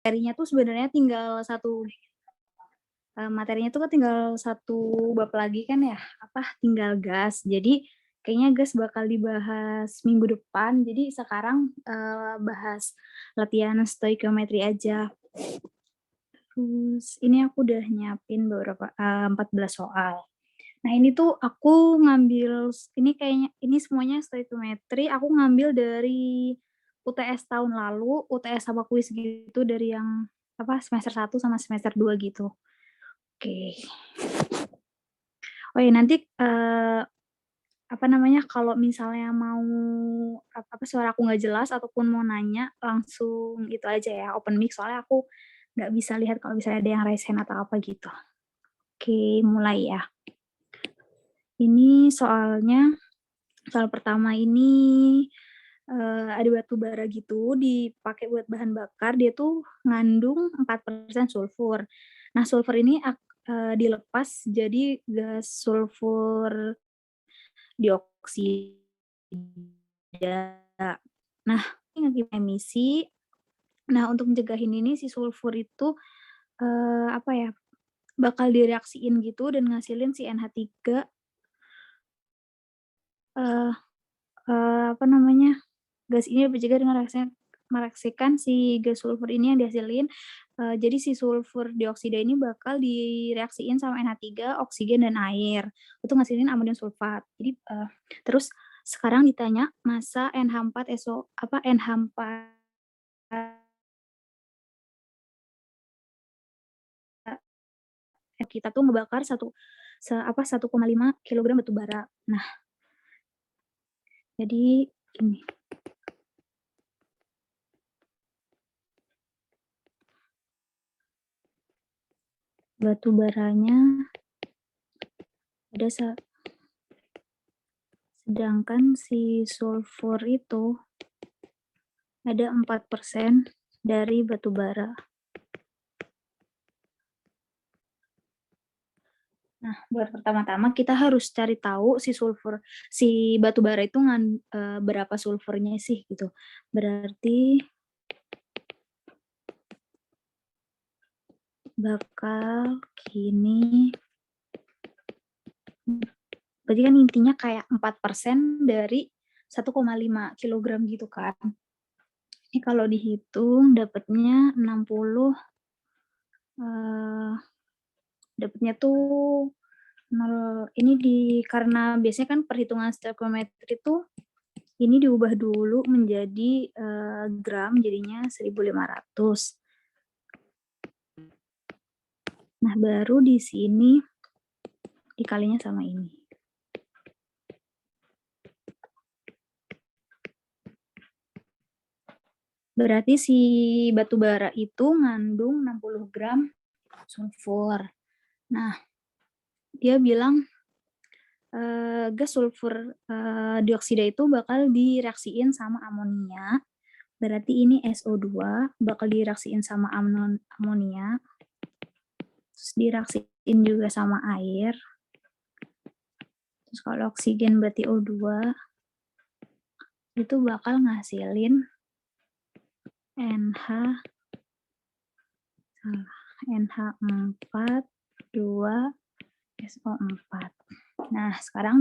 materinya tuh sebenarnya tinggal materinya tuh kan tinggal satu bab lagi kan ya, tinggal gas. Jadi kayaknya gas bakal dibahas minggu depan. Jadi sekarang bahas latihan stoichiometry aja. Terus ini aku udah nyiapin beberapa 14 soal. Nah, ini tuh aku ngambil ini semuanya stoichiometry aku ngambil dari UTS tahun lalu, UTS sama kuis gitu dari yang semester 1 sama semester 2 gitu. Oke. Oh ya nanti kalau misalnya mau suara aku nggak jelas ataupun mau nanya langsung itu aja ya open mic soalnya aku nggak bisa lihat kalau misalnya ada yang raise hand atau apa gitu. Oke, mulai ya. Ini soal pertama ini ada batu bara gitu dipakai buat bahan bakar, dia tuh ngandung 4% sulfur. Nah, sulfur ini dilepas jadi gas sulfur dioksida. Nah, ini emisi. Nah, untuk mencegahin ini si sulfur itu bakal direaksiin gitu dan ngasilin si NH3 eh gas ini berjaga dengan mereaksikan si gas sulfur ini yang dihasilin. Jadi si sulfur dioksida ini bakal direaksiin sama NH3, oksigen dan air. Itu ngasilin amonium sulfat. Jadi terus sekarang ditanya massa NH4 kita tuh ngebakar 1,5 kilogram batu bara. Nah, jadi ini batu baranya ada sedangkan si sulfur itu ada 4% dari batu bara. Nah, buat pertama-tama kita harus cari tahu si batu bara itu berapa sulfurnya sih gitu. Berarti bakal gini. Berarti kan intinya kayak 4% dari 1,5 kilogram gitu kan. Ini kalau dihitung dapatnya 60 dapatnya tuh 0 ini karena biasanya kan perhitungan stoichiometry itu ini diubah dulu menjadi gram jadinya 1.500. Nah, baru di sini dikalinya sama ini. Berarti si batu bara itu ngandung 60 gram sulfur. Nah, dia bilang gas sulfur dioksida itu bakal direaksiin sama amonia. Berarti ini SO2 bakal direaksiin sama amonia. Terus direaksiin juga sama air. Terus kalau oksigen berarti O2 itu bakal ngasilin NH4 2 SO4. Nah, sekarang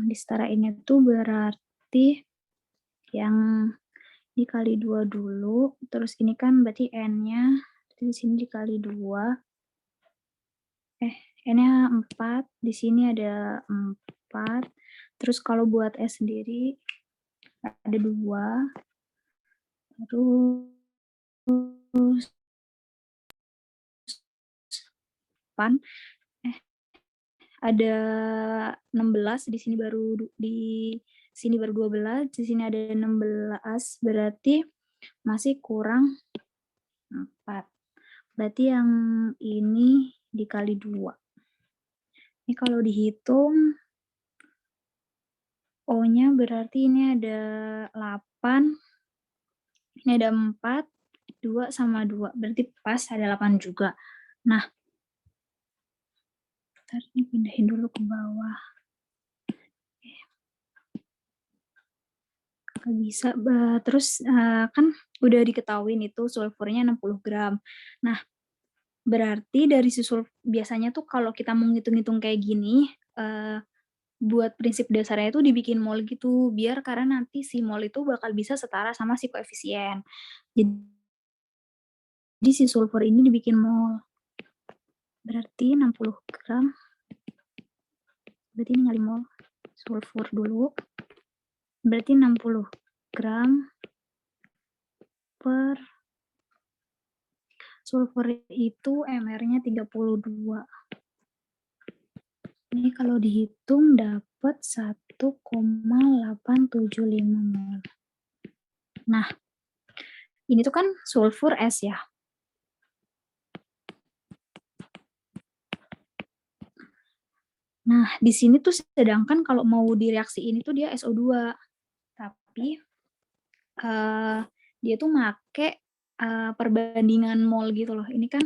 disetarainnya tuh berarti yang dikali 2 dulu, terus ini kan berarti N-nya di sini dikali 2. N-nya 4, di sini ada 4. Terus kalau buat S sendiri ada 2. Terus ada 16, di sini baru 12, di sini ada 16, berarti masih kurang 4. Berarti yang ini dikali 2. Ini kalau dihitung O-nya berarti ini ada 8, ini ada 4, 2 sama 2, berarti pas ada 8 juga. Nah, ntar ini pindahin dulu ke bawah. Nggak bisa. Terus kan udah diketahuin itu sulfurnya 60 gram. Nah, berarti dari si biasanya tuh kalau kita mau ngitung-ngitung kayak gini, buat prinsip dasarnya itu dibikin mol gitu, biar karena nanti si mol itu bakal bisa setara sama si koefisien. Jadi si sulfur ini dibikin mol. Berarti 60 gram. Berarti ini kali mol. Sulfur dulu. Berarti 60 gram per sulfur itu MR-nya 32. Ini kalau dihitung dapat 1,875 mol. Nah, ini tuh kan sulfur S ya. Nah, di sini tuh sedangkan kalau mau direaksi ini tuh dia SO2. Tapi dia tuh make perbandingan mol gitu loh. Ini kan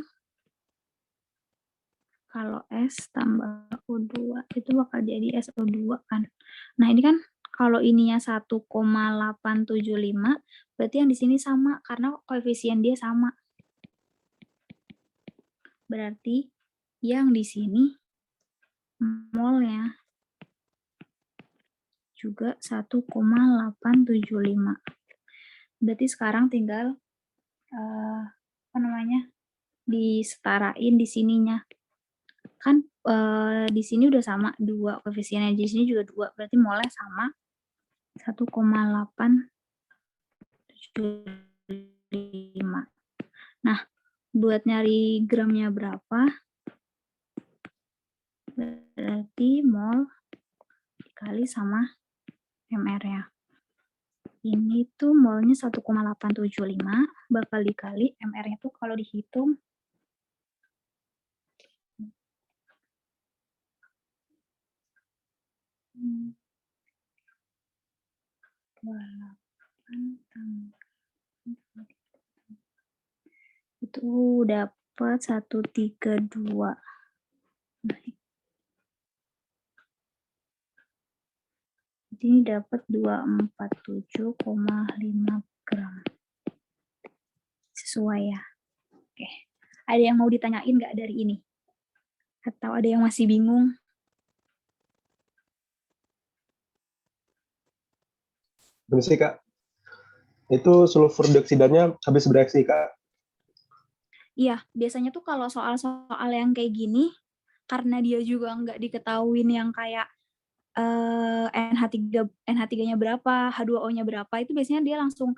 kalau S tambah O2 itu bakal jadi SO2 kan. Nah, ini kan kalau ininya 1,875 berarti yang di sini sama karena koefisien dia sama. Berarti yang di sini molnya juga 1,875. Berarti sekarang tinggal disetarain di sininya. Kan di sini udah sama 2 koefisiennya, di sini juga 2, berarti molnya sama 1,875. Nah, buat nyari gramnya berapa, berarti mol dikali sama MR-nya. Ini tuh molnya 1,875 bakal dikali MR-nya tuh kalau dihitung itu dapat 132. Ini dapat 247,5 gram. Sesuai ya. Oke. Ada yang mau ditanyain nggak dari ini? Atau ada yang masih bingung? Permisi Kak, itu sulfur dioksidannya habis bereaksi Kak? Iya, biasanya tuh kalau soal-soal yang kayak gini, karena dia juga nggak diketahuin yang kayak NH3-nya berapa, H2O-nya berapa, itu biasanya dia langsung,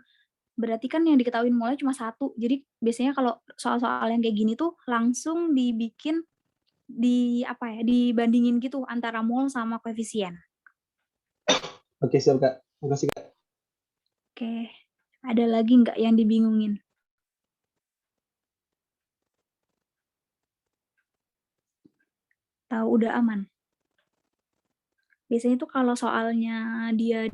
berarti kan yang diketahuin molnya cuma 1. Jadi biasanya kalau soal-soal yang kayak gini tuh langsung dibikin dibandingin gitu antara mol sama koefisien. Oke siap Kak, makasih Kak. Oke, ada lagi nggak yang dibingungin? Tahu udah aman? Biasanya tuh kalau soalnya dia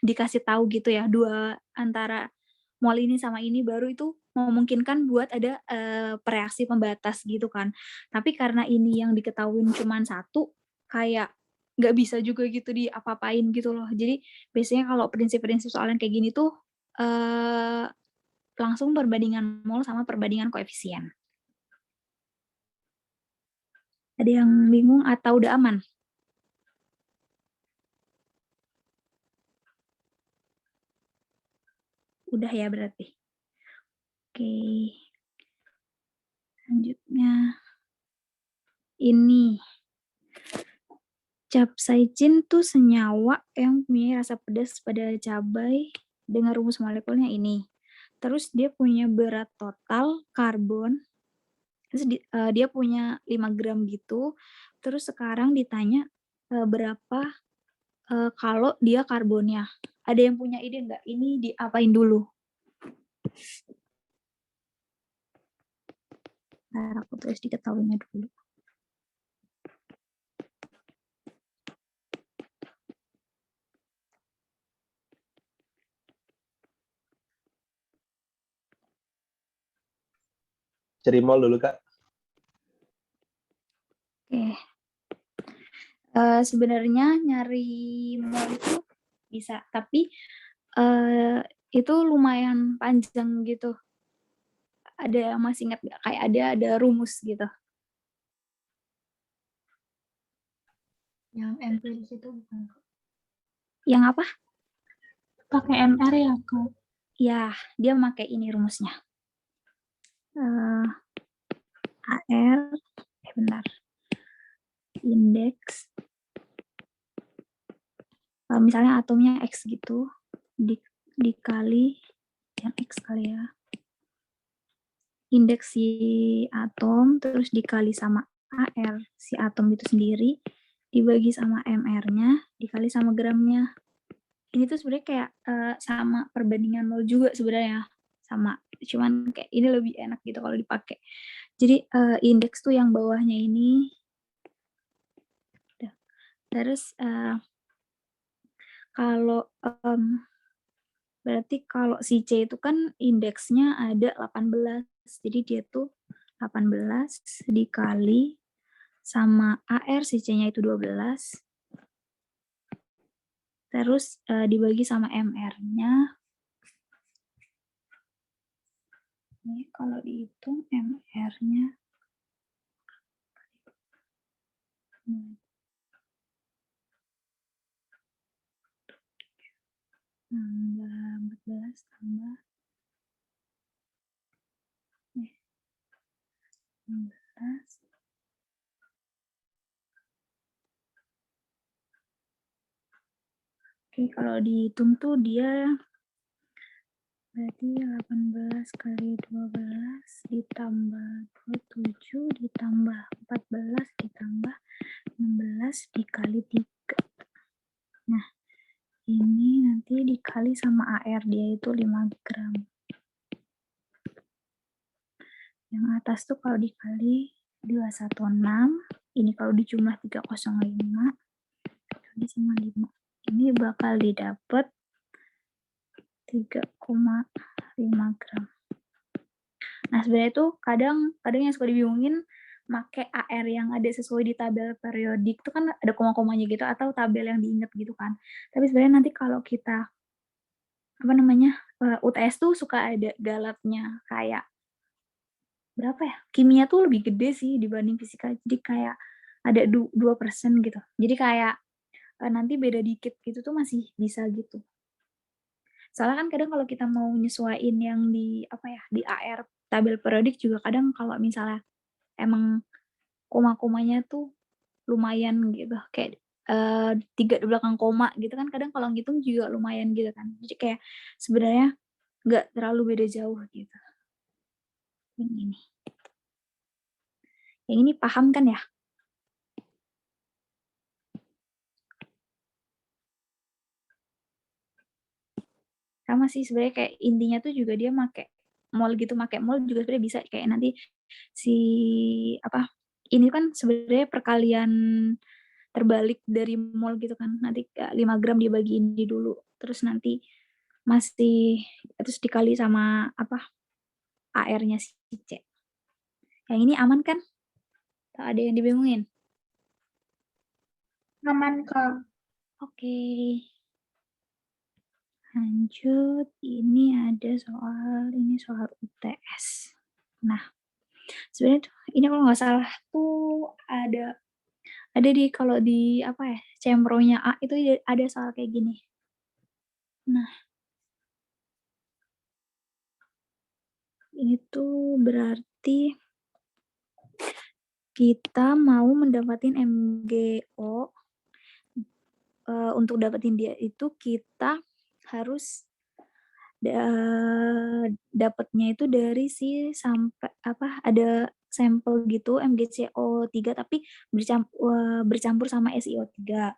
dikasih tahu gitu ya, dua antara mol ini sama ini, baru itu memungkinkan buat ada reaksi pembatas gitu kan. Tapi karena ini yang diketahuin cuma 1, kayak nggak bisa juga gitu diapa-apain gitu loh. Jadi biasanya kalau prinsip-prinsip soal yang kayak gini tuh langsung perbandingan mol sama perbandingan koefisien. Ada yang bingung atau udah aman? Udah ya berarti. Oke. Selanjutnya ini. Capsaicin tuh senyawa yang punya rasa pedas pada cabai dengan rumus molekulnya ini. Terus dia punya berat total karbon, terus dia punya 5 gram gitu. Terus sekarang ditanya berapa kalau dia karbonnya. Ada yang punya ide nggak? Ini diapain dulu? Ntar aku tulis diketahuinya dulu. Cari mol dulu Kak. Oke. Sebenarnya nyari mol itu bisa, tapi Itu lumayan panjang gitu. Ada yang masih ingat nggak? Kayak ada rumus gitu. Yang empiris itu bukan Kak? Yang apa? Pakai MR ya Kak? Ya, dia pakai ini rumusnya. AR, bentar. Indeks. Misalnya atomnya X gitu, dikali yang X kali ya. Indeks si atom, terus dikali sama AR si atom itu sendiri, dibagi sama MR-nya, dikali sama gramnya. Ini tuh sebenarnya kayak sama perbandingan mol juga sebenarnya, sama. Cuman kayak ini lebih enak gitu kalau dipakai. Jadi indeks tuh yang bawahnya ini. Terus kalau berarti kalau si C itu kan indeksnya ada 18. Jadi dia tuh 18 dikali sama AR, si C-nya itu 12. Terus dibagi sama MR-nya. Ini kalau dihitung MR-nya 14 tambah 16. Oke, kalau dihitung tuh dia berarti 18 kali 12 ditambah 27 ditambah 14 ditambah 16 dikali 3. Nah, ini nanti dikali sama AR dia itu 5 gram. Yang atas tuh kalau dikali 216, ini kalau dijumlah 305, kali sama 5. Ini bakal didapat 3,5 gram. Nah, sebenarnya tuh kadang yang suka dibingungin make AR yang ada sesuai di tabel periodik itu kan ada koma-komanya gitu atau tabel yang diingat gitu kan. Tapi sebenarnya nanti kalau kita UTS tuh suka ada galatnya kayak berapa ya? Kimia tuh lebih gede sih dibanding fisika. Jadi kayak ada 2% gitu. Jadi kayak nanti beda dikit gitu tuh masih bisa gitu. Soalnya kan kadang kalau kita mau nyesuaiin yang di di AR tabel periodik juga kadang kalau misalnya emang koma-komanya tuh lumayan gitu kayak 3 di belakang koma gitu kan kadang kalau ngitung juga lumayan gitu kan. Jadi kayak sebenarnya nggak terlalu beda jauh gitu. Ini. Yang ini paham kan ya? Sama sih sebenarnya kayak intinya tuh juga dia make mol gitu, make mol juga sebenarnya bisa kayak nanti si ini kan sebenarnya perkalian terbalik dari mol gitu kan. Nanti 5 gram dibagi ini dulu. Terus nanti masih terus dikali sama AR-nya si C. Yang ini aman kan? Tak ada yang dibingungin? Aman Kak. Oke. Lanjut, ini ada soal UTS. Nah, sebenarnya tuh ini kalau nggak salah tuh ada kalau di Cembronya A itu ada soal kayak gini. Nah, ini tuh berarti kita mau mendapatkan MgO. Untuk dapetin dia itu kita harus dapatnya itu dari si sampai ada sampel gitu MgCO3 tapi bercampur sama SiO3.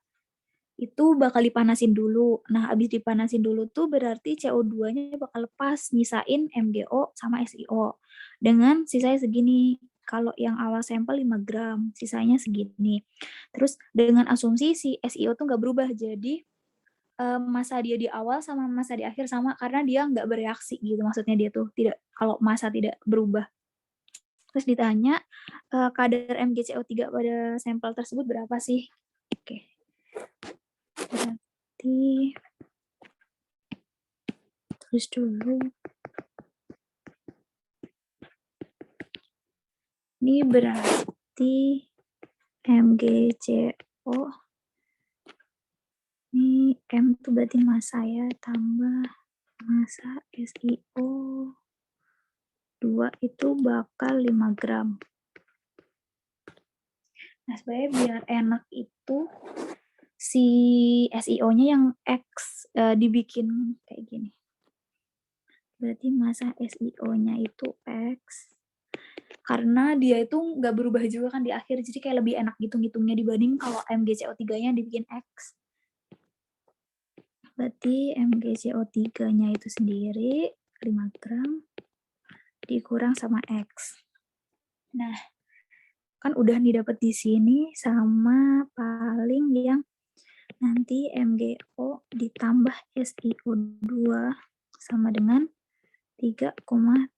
Itu bakal dipanasin dulu. Nah, habis dipanasin dulu tuh berarti CO2-nya bakal lepas, nyisain MgO sama SiO. Dengan sisanya segini. Kalau yang awal sampel 5 gram, sisanya segini. Terus dengan asumsi si SiO tuh nggak berubah, jadi masa dia di awal sama masa di akhir sama karena dia nggak bereaksi gitu. Maksudnya dia tuh tidak, kalau masa tidak berubah. Terus ditanya kadar MgCO3 pada sampel tersebut berapa sih? Oke. Berarti tulis dulu. Ini berarti MGCO. Ini M itu berarti massa ya, tambah massa SiO 2 itu bakal 5 gram. Nah, sebenarnya biar enak itu si SiO-nya yang X dibikin kayak gini. Berarti massa SiO-nya itu X. Karena dia itu nggak berubah juga kan di akhir, jadi kayak lebih enak hitung-hitungnya dibanding kalau MgCO3-nya dibikin X. Berarti MgCO3-nya itu sendiri 5 gram dikurang sama X. Nah, kan udah nih dapat di sini sama paling yang nanti MgO ditambah SiO2 sama dengan 3,397.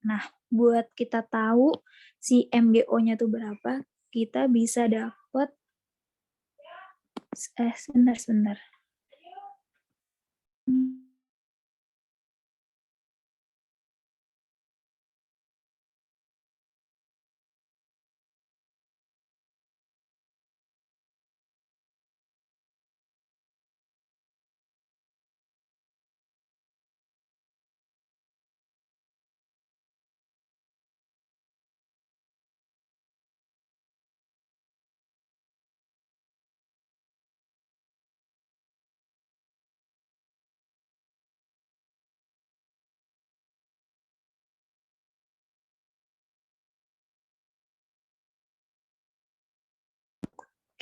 Nah, buat kita tahu si MgO-nya tuh berapa, kita bisa dapat sebentar.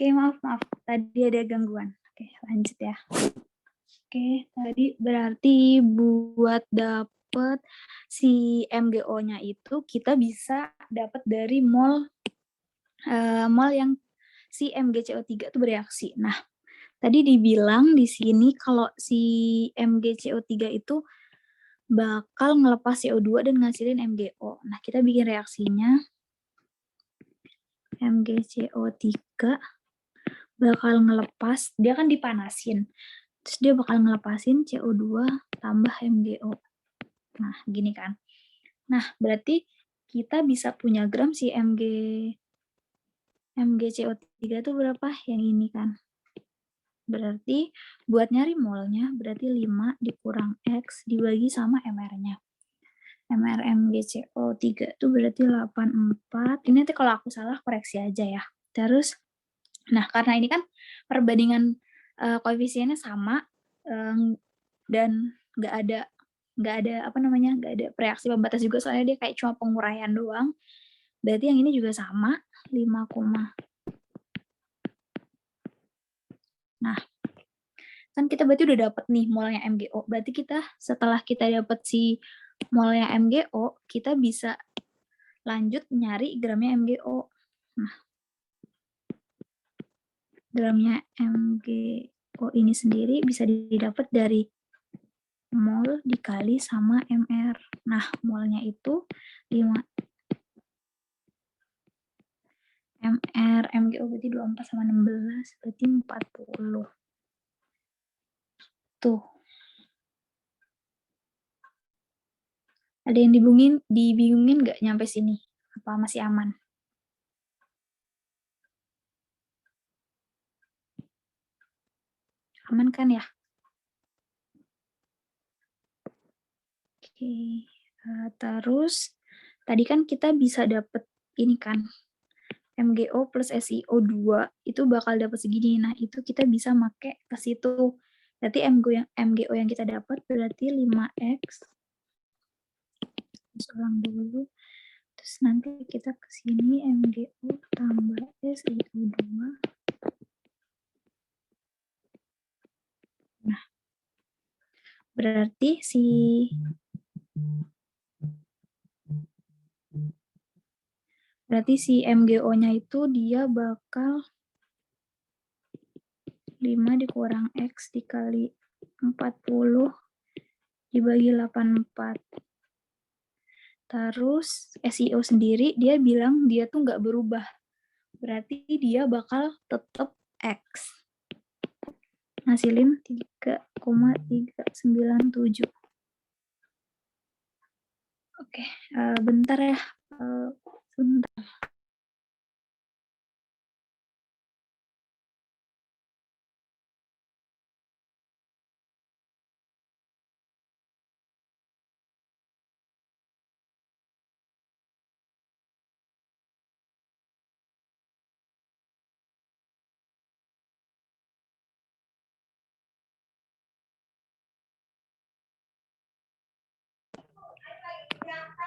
Oke, maaf. Tadi ada gangguan. Oke, lanjut ya. Oke, tadi berarti buat dapet si MgO-nya itu kita bisa dapat dari mol yang si MgCO3 itu bereaksi. Nah, tadi dibilang di sini kalau si MgCO3 itu bakal ngelepas CO2 dan ngasilin MgO. Nah, kita bikin reaksinya. MgCO3 bakal ngelepas, dia kan dipanasin. Terus dia bakal ngelepasin CO2 tambah MgO. Nah, gini kan. Nah, berarti kita bisa punya gram si MgCO3 itu berapa? Yang ini kan. Berarti buat nyari molnya, berarti 5 dikurang X dibagi sama MR-nya. MR MgCO3 itu berarti 84. Ini nanti kalau aku salah koreksi aja ya. Terus, nah karena ini kan perbandingan koefisiennya sama dan nggak ada reaksi pembatas juga, soalnya dia kayak cuma penguraian doang. Berarti yang ini juga sama 5, nah kan kita berarti udah dapat nih molnya MgO. Berarti kita setelah kita dapat si molnya MgO, kita bisa lanjut nyari gramnya MgO. Nah, gramnya MgO ini sendiri bisa didapat dari mol dikali sama MR. Nah, molnya itu 5 MR MgO berarti 24 sama 16 berarti 40. Tuh. Ada yang dibingungin nggak nyampe sini? Apa masih aman? Aman kan ya? Oke. Terus tadi kan kita bisa dapat ini kan, MgO plus SiO2 itu bakal dapat segini. Nah, itu kita bisa make ke situ. Berarti MgO yang kita dapat berarti 5X. Ulang dulu. Terus nanti kita ke sini MgO tambah SiO2. Nah, berarti si MgO-nya itu dia bakal 5 dikurang X dikali 40 dibagi 84. Terus SiO sendiri dia bilang dia tuh nggak berubah. Berarti dia bakal tetap X. ngasilin 3,397. Oke, bentar ya. Sebentar.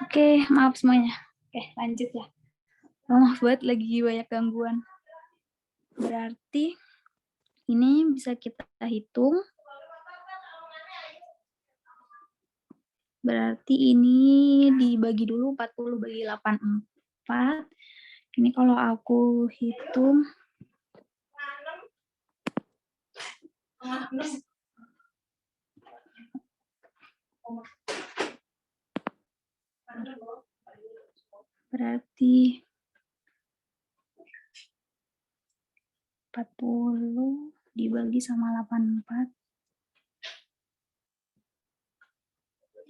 Oke, maaf semuanya. Oke, lanjut ya. Maaf banget lagi banyak gangguan. Berarti ini bisa kita hitung. Berarti ini dibagi dulu 40 bagi 84. Ini kalau aku hitung berarti 40 dibagi sama 84.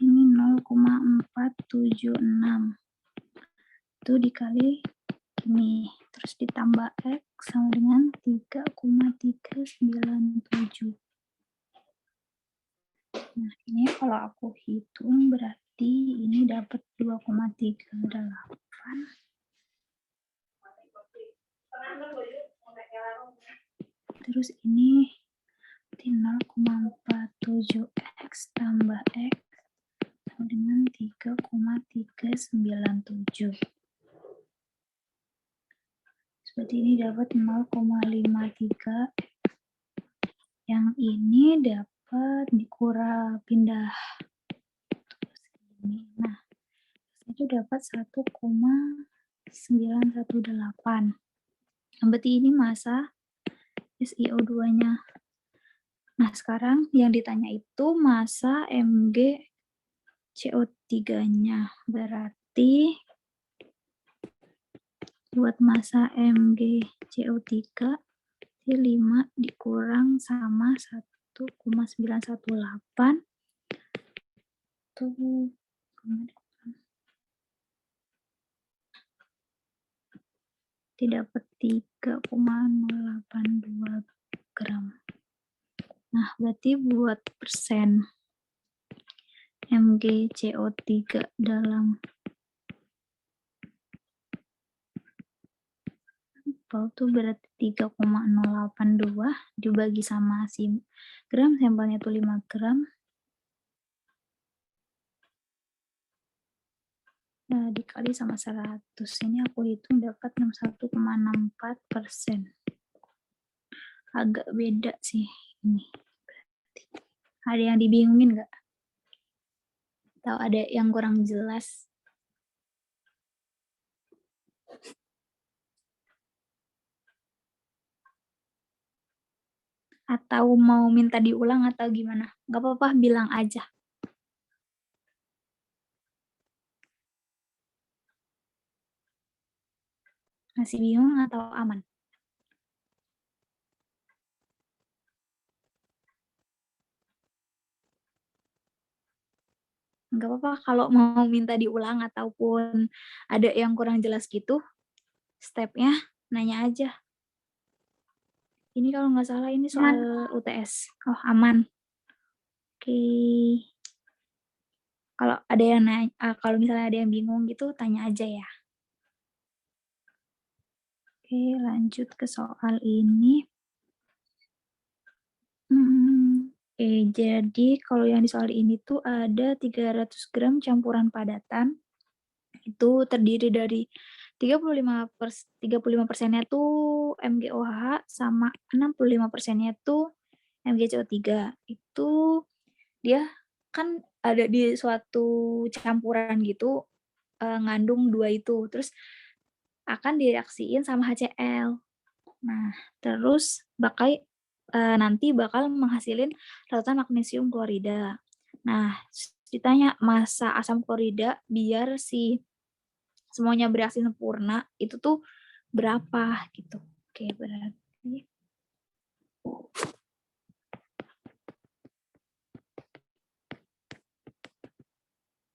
Ini 0,476. Itu dikali ini. Terus ditambah X sama dengan 3,397. Nah, ini kalau aku hitung berarti ini dapat 2,38. Terus ini 0,47X tambah X sama dengan 3,397. Seperti ini dapat 0,53. Yang ini dapat dikurang pindah. Nah, itu dapat 1,918. Berarti ini massa SiO2-nya. Nah, sekarang yang ditanya itu massa MgCO3-nya. Berarti buat massa MgCO3 5 dikurang sama 1,918 tuh dapat 3,082 gram. Nah, berarti buat persen MgCO3 dalam itu berarti 3,082 dibagi sama si gram, sampelnya itu 5 gram. Nah, dikali sama 100. Ini aku hitung dapat 61,64%. Agak beda sih ini. Ada yang dibingungin nggak? Atau ada yang kurang jelas? Atau mau minta diulang atau gimana? Nggak apa-apa, bilang aja. Masih bingung atau aman? Nggak apa-apa kalau mau minta diulang ataupun ada yang kurang jelas gitu, stepnya nanya aja. Ini kalau nggak salah ini soal UTS. Oh, aman. Oke. Kalau ada yang nanya, kalau misalnya ada yang bingung gitu, tanya aja ya. Oke, lanjut ke soal ini. Jadi kalau yang di soal ini tuh ada 300 gram campuran padatan. Itu terdiri dari 35%-nya tuh MgOH sama 65%-nya tuh MgCO3. Itu dia kan ada di suatu campuran gitu, ngandung dua itu, terus akan direaksiin sama HCl. Nah, terus nanti bakal menghasilin lautan magnesium klorida. Nah, ditanya massa asam klorida biar si semuanya bereaksi sempurna itu tuh berapa gitu. Oke, berarti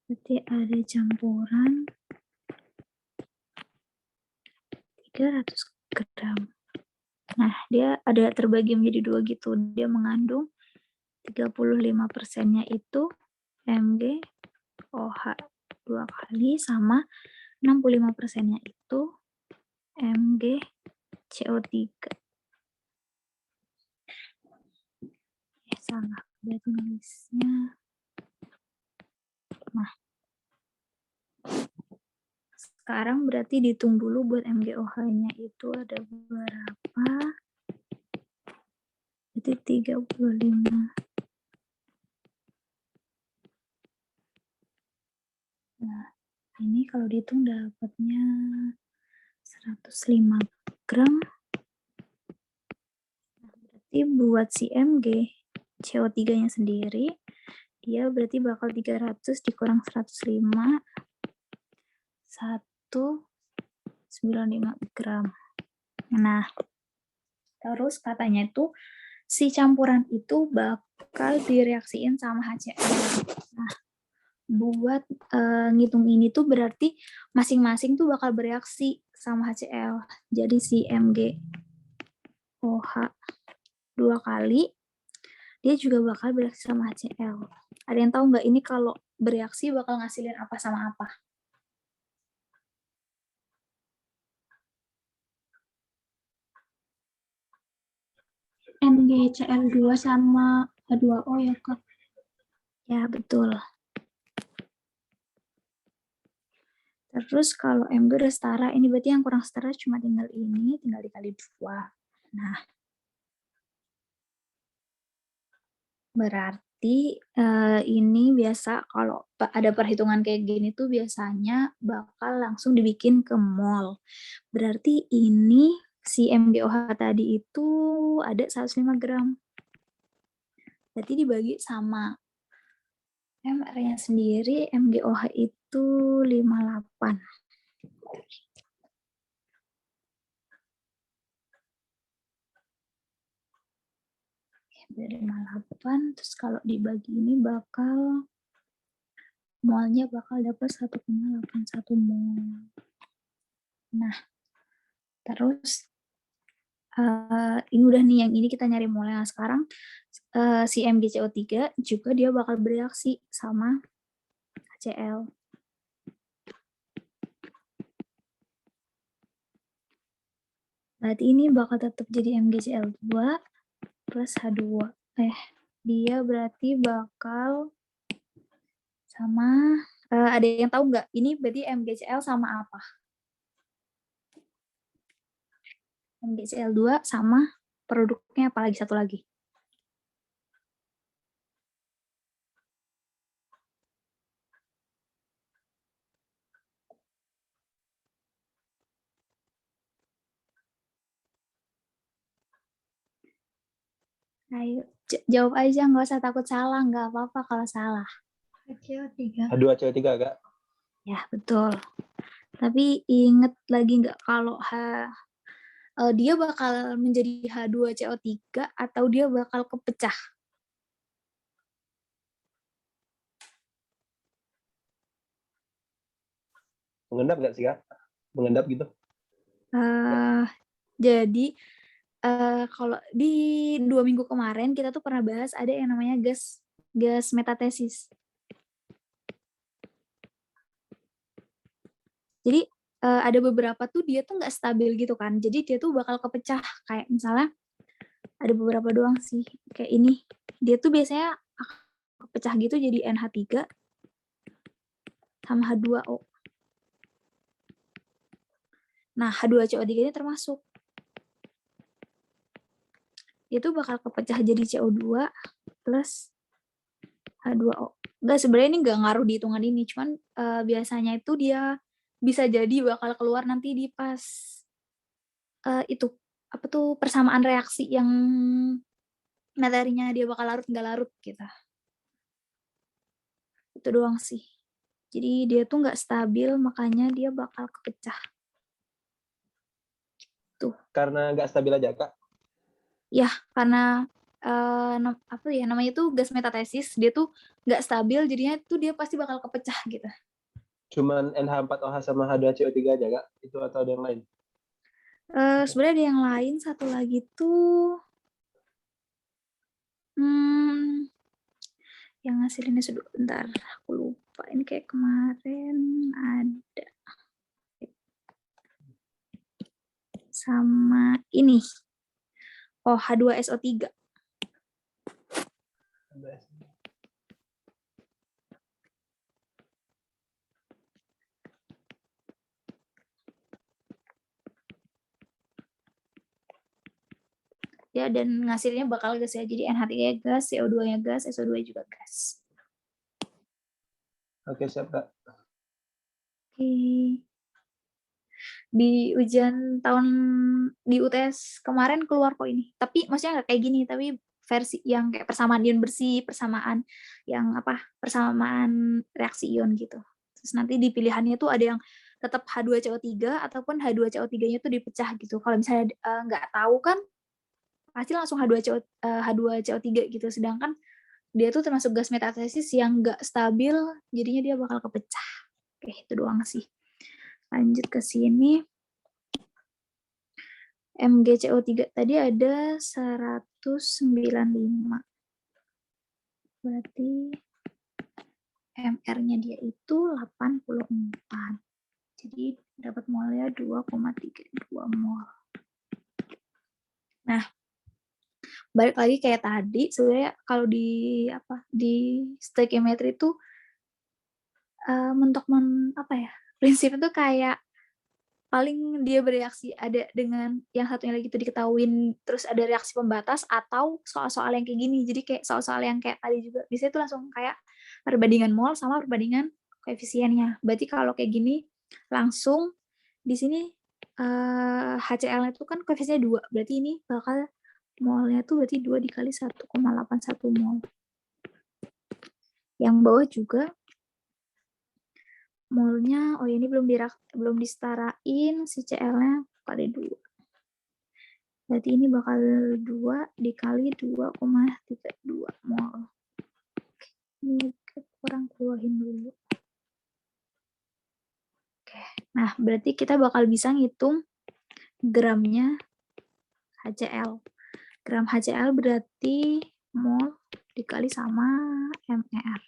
Berarti ada campuran 300 gram. Nah, dia ada terbagi menjadi 2 gitu. Dia mengandung 35%-nya itu MgOH 2 kali sama 65%-nya itu MgCO3. Salah, dia tulisnya. Nah, sekarang berarti dihitung dulu buat MgOH-nya itu ada berapa? Berarti 35. Nah, ini kalau dihitung dapatnya 105 gram. Nah, berarti buat si MgCO3-nya sendiri, dia berarti bakal 300 dikurang 105, 195 gram. Nah, terus katanya itu si campuran itu bakal direaksiin sama HCl. Nah, buat ngitung ini tuh berarti masing-masing tuh bakal bereaksi sama HCl. Jadi si MgOH 2 kali, dia juga bakal bereaksi sama HCl. Ada yang tahu nggak ini kalau bereaksi bakal ngasilin apa sama apa? MgCl2 sama H2O ya, Kak. Ya, betul. Terus kalau Mg udah setara, ini berarti yang kurang setara cuma tinggal ini, tinggal dikali 2. Nah, berarti ini biasa kalau ada perhitungan kayak gini tuh biasanya bakal langsung dibikin ke mol. Berarti ini si MgOH tadi itu ada 105 gram. Berarti dibagi sama MR-nya sendiri, MgOH itu 58. Dari 58, terus kalau dibagi ini bakal molnya bakal dapat 1,81 mol. Nah, terus ini udah nih yang ini kita nyari molnya. Nah, sekarang si MgCO3 juga dia bakal bereaksi sama HCl. Berarti ini bakal tetap jadi MgCl2 plus H2. Dia berarti bakal sama, ada yang tahu nggak? Ini berarti MgCl sama apa? MgCl2 sama produknya apa lagi satu lagi? Ayo, jawab aja, nggak usah takut salah, nggak apa-apa kalau salah. HCO3. H2CO3 Kak. Ya, betul. Tapi inget lagi nggak kalau dia bakal menjadi H2CO3 atau dia bakal kepecah? Mengendap nggak sih Kak? Mengendap gitu. Jadi kalau di 2 minggu kemarin kita tuh pernah bahas ada yang namanya gas metatesis. Jadi ada beberapa tuh dia tuh nggak stabil gitu kan. Jadi dia tuh bakal kepecah. Kayak misalnya ada beberapa doang sih. Kayak ini. Dia tuh biasanya kepecah gitu jadi NH3 sama H2O. Nah, H2CO3 ini termasuk. Dia tuh bakal kepecah jadi CO2 plus H2O. Enggak, sebenarnya ini nggak ngaruh di hitungan ini. Cuman biasanya itu dia bisa jadi bakal keluar nanti di pas itu apa tuh persamaan reaksi yang materinya dia bakal larut nggak larut gitu. Itu doang sih. Jadi dia tuh nggak stabil, makanya dia bakal kepecah. Tuh. Karena nggak stabil aja Kak? Ya, karena apa ya namanya tuh gas metatesis, dia tuh nggak stabil jadinya tuh dia pasti bakal kepecah gitu. Cuman NH4OH sama H2CO3 aja Kak? Itu atau ada yang lain? Sebenarnya ada yang lain, satu lagi tuh yang ngasilinnya bentar, aku lupa. Ini kayak kemarin ada sama ini. Oh, H2SO3. Ya, dan ngasilnya bakal gas ya. Jadi NH3-nya gas, CO2-nya gas, SO2 juga gas. Oke, siap Kak. Oke. Di ujian di UTS kemarin keluar kok ini. Tapi maksudnya nggak kayak gini, tapi versi yang kayak persamaan ion bersih, persamaan yang persamaan reaksi ion gitu. Terus nanti di pilihannya tuh ada yang tetap H2CO3 ataupun H2CO3-nya tuh dipecah gitu. Kalau misalnya nggak tahu kan pasti langsung H2CO3 gitu. Sedangkan dia tuh termasuk gas metatesis yang nggak stabil, jadinya dia bakal kepecah. Oke, itu doang sih. Lanjut ke sini. MgCO3 tadi ada 195. Berarti MR-nya dia itu 84. Jadi dapat molnya 2,32 mol. Nah, balik lagi kayak tadi, sebenarnya kalau di stoichiometry itu prinsipnya tuh kayak paling dia bereaksi ada dengan yang satunya lagi itu diketahuin, terus ada reaksi pembatas atau soal-soal yang kayak gini. Jadi kayak soal-soal yang kayak tadi juga biasanya itu langsung kayak perbandingan mol sama perbandingan koefisiennya. Berarti kalau kayak gini langsung di sini HCl-nya itu kan koefisiennya 2, berarti ini bakal molnya tuh berarti 2 dikali 1,81 mol. Yang bawah juga molnya, oh ini belum disetarain si Cl-nya kali 2. Berarti ini bakal 2 dikali 2,32 mol. Ini kurang keluarin dulu. Oke, nah berarti kita bakal bisa ngitung gramnya HCl. Gram HCl berarti mol dikali sama MR.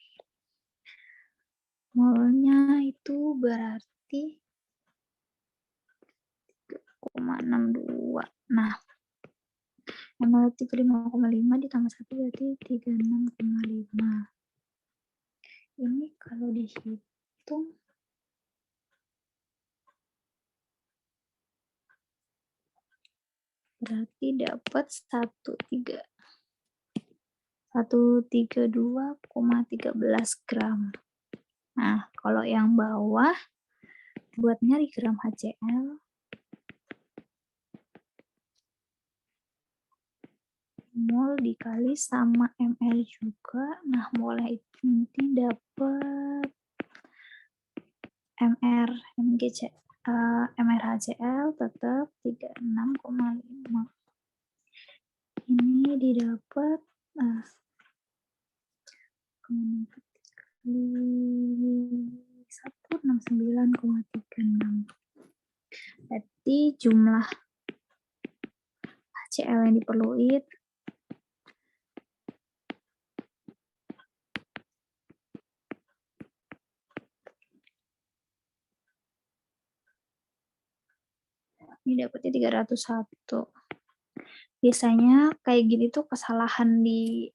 Molnya itu berarti 3,62. Nah, ML 35,5 ditambah 1 berarti 36,5. Ini kalau dihitung berarti dapat 132,13 gram. Nah, kalau yang bawah buat nyari gram HCl mol dikali sama ml juga. Nah, molnya itu nanti dapat MRHCl tetap 36,5. Ini didapat 169,36. Berarti jumlah HCl yang diperlukan ini dapatnya 301. Biasanya kayak gini tuh kesalahan di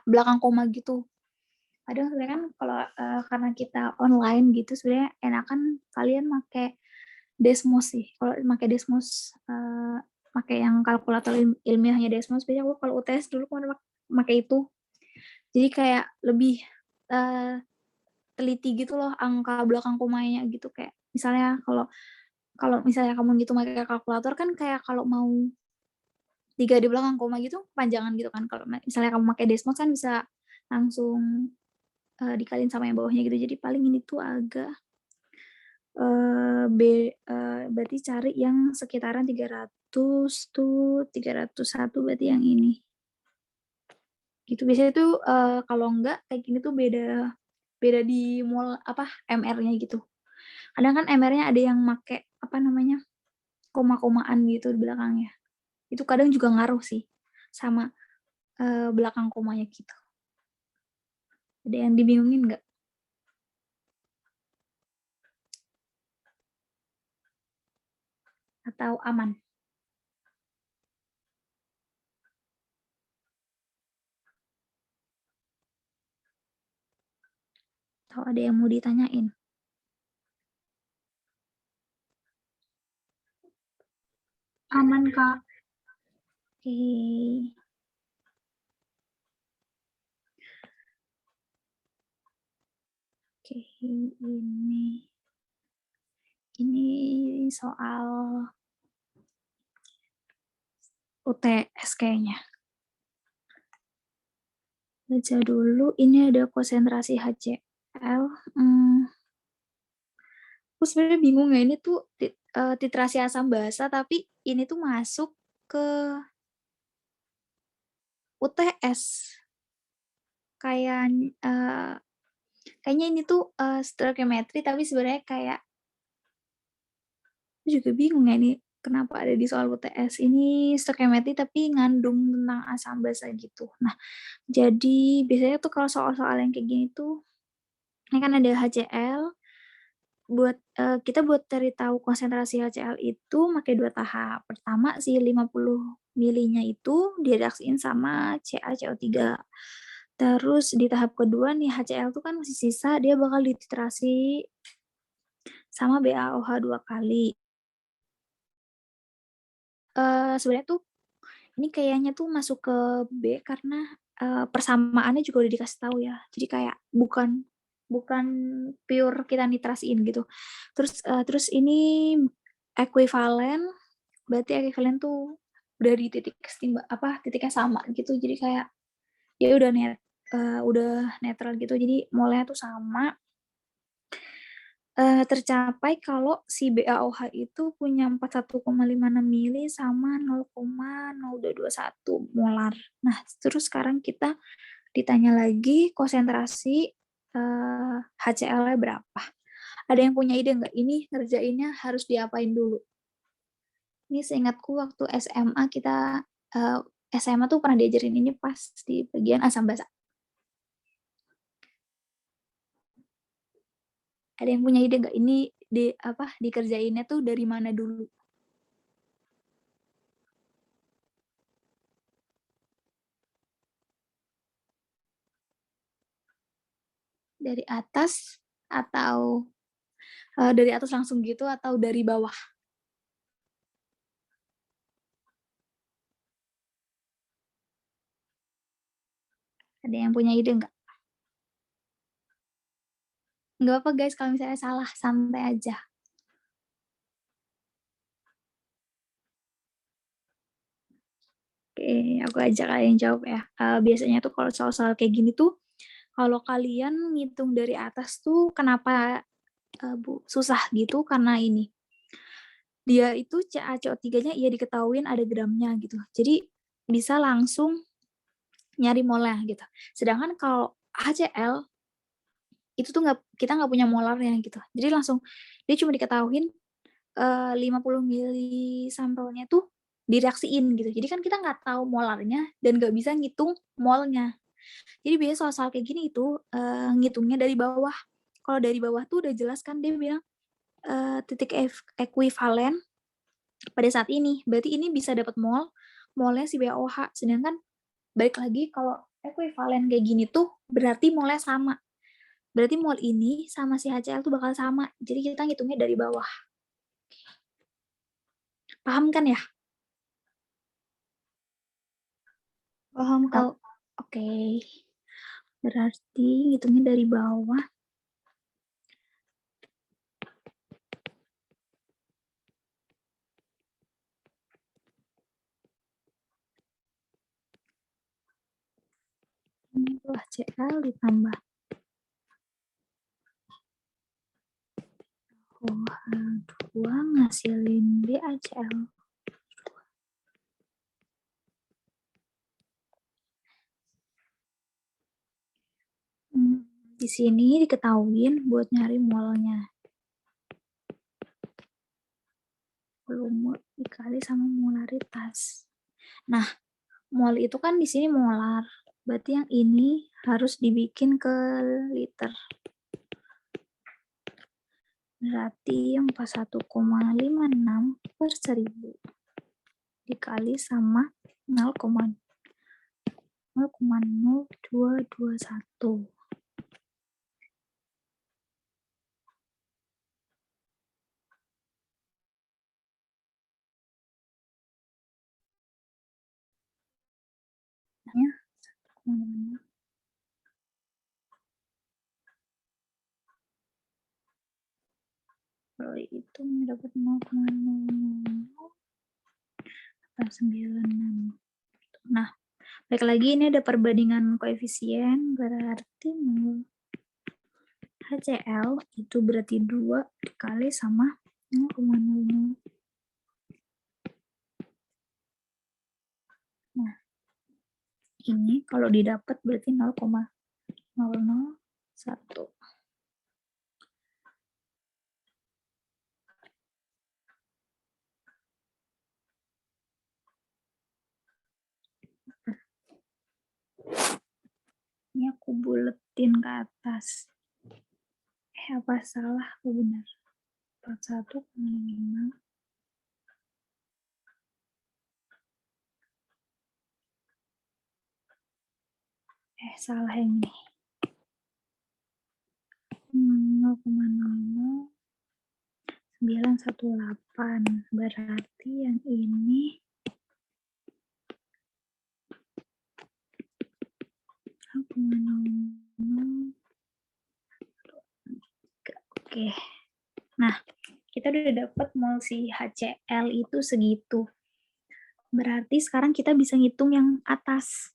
belakang koma gitu. Kadang sebenarnya kan kalau karena kita online gitu sebenarnya enakan kalian pakai Desmos sih. Kalau pakai Desmos pakai yang kalkulator ilmiahnya Desmos, biasanya aku kalau UTS dulu kemarin pakai itu. Jadi kayak lebih teliti gitu loh angka belakang komanya gitu, kayak misalnya kalau misalnya kamu gitu pakai kalkulator kan kayak kalau mau 3 di belakang koma gitu panjangan gitu kan. Kalau misalnya kamu pakai Desmos kan bisa langsung dikaliin sama yang bawahnya gitu. Jadi paling ini tuh agak berarti cari yang sekitaran 300 tuh 301 berarti yang ini. Gitu biasanya tuh kalau enggak kayak gini tuh beda di mall apa MR-nya gitu. Kadang kan MR-nya ada yang make apa namanya koma-komaan gitu di belakangnya. Itu kadang juga ngaruh sih sama belakang komanya gitu. Ada yang dibingungin nggak? Atau aman? Atau ada yang mau ditanyain? Aman, Kak. Oke. Oke, ini soal UTS kayaknya. Baca dulu, ini ada konsentrasi HCl. Aku sebenarnya bingung ya, ini tuh titrasi asam basa, tapi ini tuh masuk ke UTS. Kayaknya ini tuh stoichiometry, tapi sebenarnya kayak aku juga bingung ya ini kenapa ada di soal UTS. Ini stoichiometry tapi ngandung tentang asam basa gitu. Nah, jadi biasanya tuh kalau soal-soal yang kayak gini tuh, ini kan ada HCl, kita buat cari tahu konsentrasi HCl itu pakai 2 tahap. Pertama si 50 milinya itu direaksiin sama CaCO3. Terus di tahap kedua nih HCl tuh kan masih sisa, dia bakal dititrasi sama BaOH 2 kali. Sebenarnya tuh ini kayaknya tuh masuk ke B karena persamaannya juga udah dikasih tahu ya. Jadi kayak bukan pure kita nitrasiin gitu. Terus ini ekuivalen, berarti ekuivalen tuh udah di titiknya sama gitu. Jadi kayak ya udah netral gitu. Jadi molnya tuh sama. Tercapai kalau si BaOH itu punya 41,56 mili sama 0,0221 molar. Nah, terus sekarang kita ditanya lagi konsentrasi HCl-nya berapa. Ada yang punya ide nggak? Ini ngerjainnya harus diapain dulu? Ini seingatku waktu SMA tuh pernah diajarin ini pas di bagian asam basa. Ada yang punya ide nggak? Ini dikerjainnya tuh dari mana dulu? Dari atas atau dari atas langsung gitu atau dari bawah? Ada yang punya ide nggak? Nggak apa guys, kalau misalnya salah, santai aja. Oke, aku ajak kalian jawab ya. Biasanya tuh kalau soal-soal kayak gini tuh, kalau kalian ngitung dari atas tuh kenapa Bu susah gitu karena ini. Dia itu CaCO3-nya ya diketahuin ada gramnya gitu. Jadi bisa langsung nyari molnya gitu. Sedangkan kalau HCl itu tuh kita nggak punya molarnya gitu. Jadi langsung dia cuma diketahuin 50 mili sampelnya tuh direaksiin gitu. Jadi kan kita nggak tahu molarnya dan nggak bisa ngitung molnya. Jadi biasanya soal-soal kayak gini itu ngitungnya dari bawah. Kalau dari bawah tuh udah jelas kan dia bilang titik ekuivalen pada saat ini. Berarti ini bisa dapat molnya si BaOH. Sedangkan balik lagi kalau ekuivalen kayak gini tuh berarti molnya sama. Berarti mol ini sama si HCl tuh bakal sama. Jadi kita ngitungnya dari bawah. Paham kan ya? Paham, Kak. Oh, oke. Berarti ngitungnya dari bawah. Ini tuh HCl ditambah OH2 ngasilin BaCl. di sini diketahuin buat nyari molnya. Volume dikali sama molaritas. Nah, mol itu kan di sini molar. Berarti yang ini harus dibikin ke liter. Berarti 41,56 per 1000 dikali sama 0,0221. Ya, 1,5. Kalau itu mendapat 0,0096. Nah, balik lagi ini ada perbandingan koefisien, berarti HCl itu berarti 2 dikali sama 0,00. Nah, ini kalau didapat berarti 0,001. Ini aku buletin ke atas. Apa salah? Apa benar? 41,5. Salah yang ini. 0,0918. Berarti yang ini 0,00. Oke. Nah, kita udah dapat mol si HCl itu segitu. Berarti sekarang kita bisa ngitung yang atas.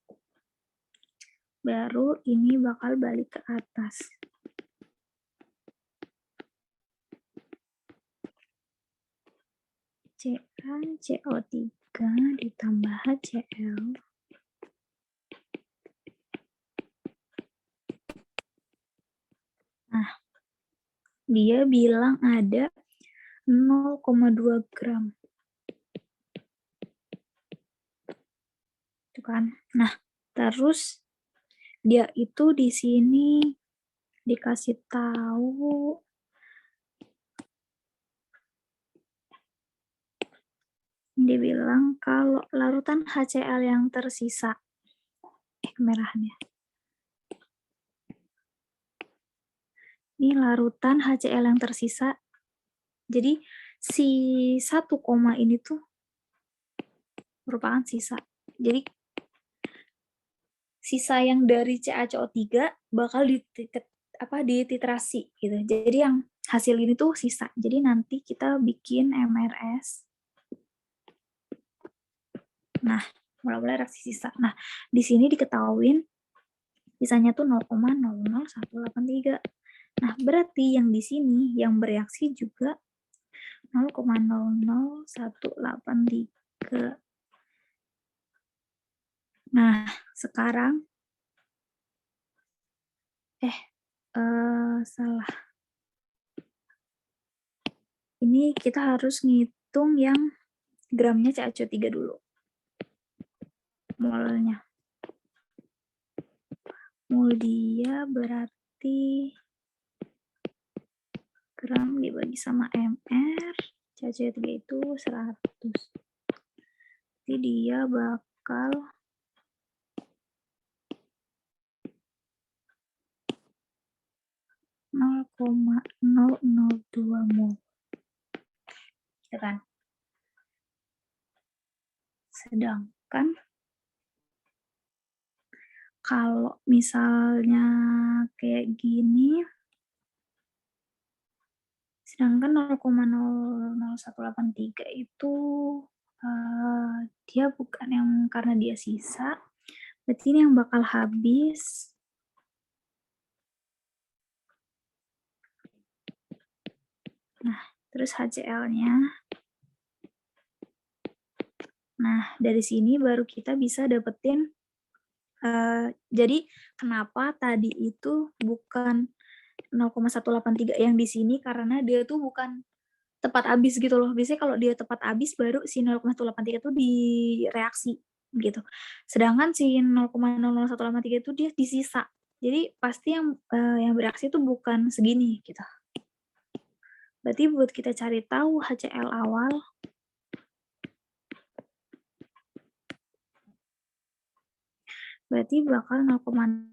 Baru ini bakal balik ke atas. CaCO3 ditambah HCl. Nah, dia bilang ada 0,2 gram. Itu kan. Nah, terus dia itu di sini dikasih tahu dia bilang kalau larutan HCl yang tersisa kemerahannya. Ini larutan HCl yang tersisa. Jadi si 1 koma ini tuh merupakan sisa. Jadi sisa yang dari CaCO3 bakal dititrasi gitu. Jadi yang hasil ini tuh sisa. Jadi nanti kita bikin MRS. Nah, mulai reaksi sisa. Nah, di sini diketahuin sisanya tuh 0,00183. Nah, berarti yang di sini yang bereaksi juga 0,00183. Nah, sekarang salah. Ini kita harus ngitung yang gramnya CaCO3 dulu. Molnya. Mol dia berarti gram dibagi sama mr. CaCO3 itu 100. Jadi dia bakal 0,002 mol. Ya kan? Sedangkan kalau misalnya kayak gini, sedangkan 0,00183 itu dia bukan yang karena dia sisa, berarti ini yang bakal habis. Nah, terus HCl-nya. Nah, dari sini baru kita bisa dapetin Jadi kenapa tadi itu bukan 0,183 yang di sini, karena dia tuh bukan tepat habis gitu loh. Biasanya kalau dia tepat habis baru si 0,183 itu direaksi gitu. Sedangkan si 0,00183 itu dia disisa. Jadi pasti yang bereaksi itu bukan segini gitu. Berarti buat kita cari tahu HCl awal, berarti bakal 0,0.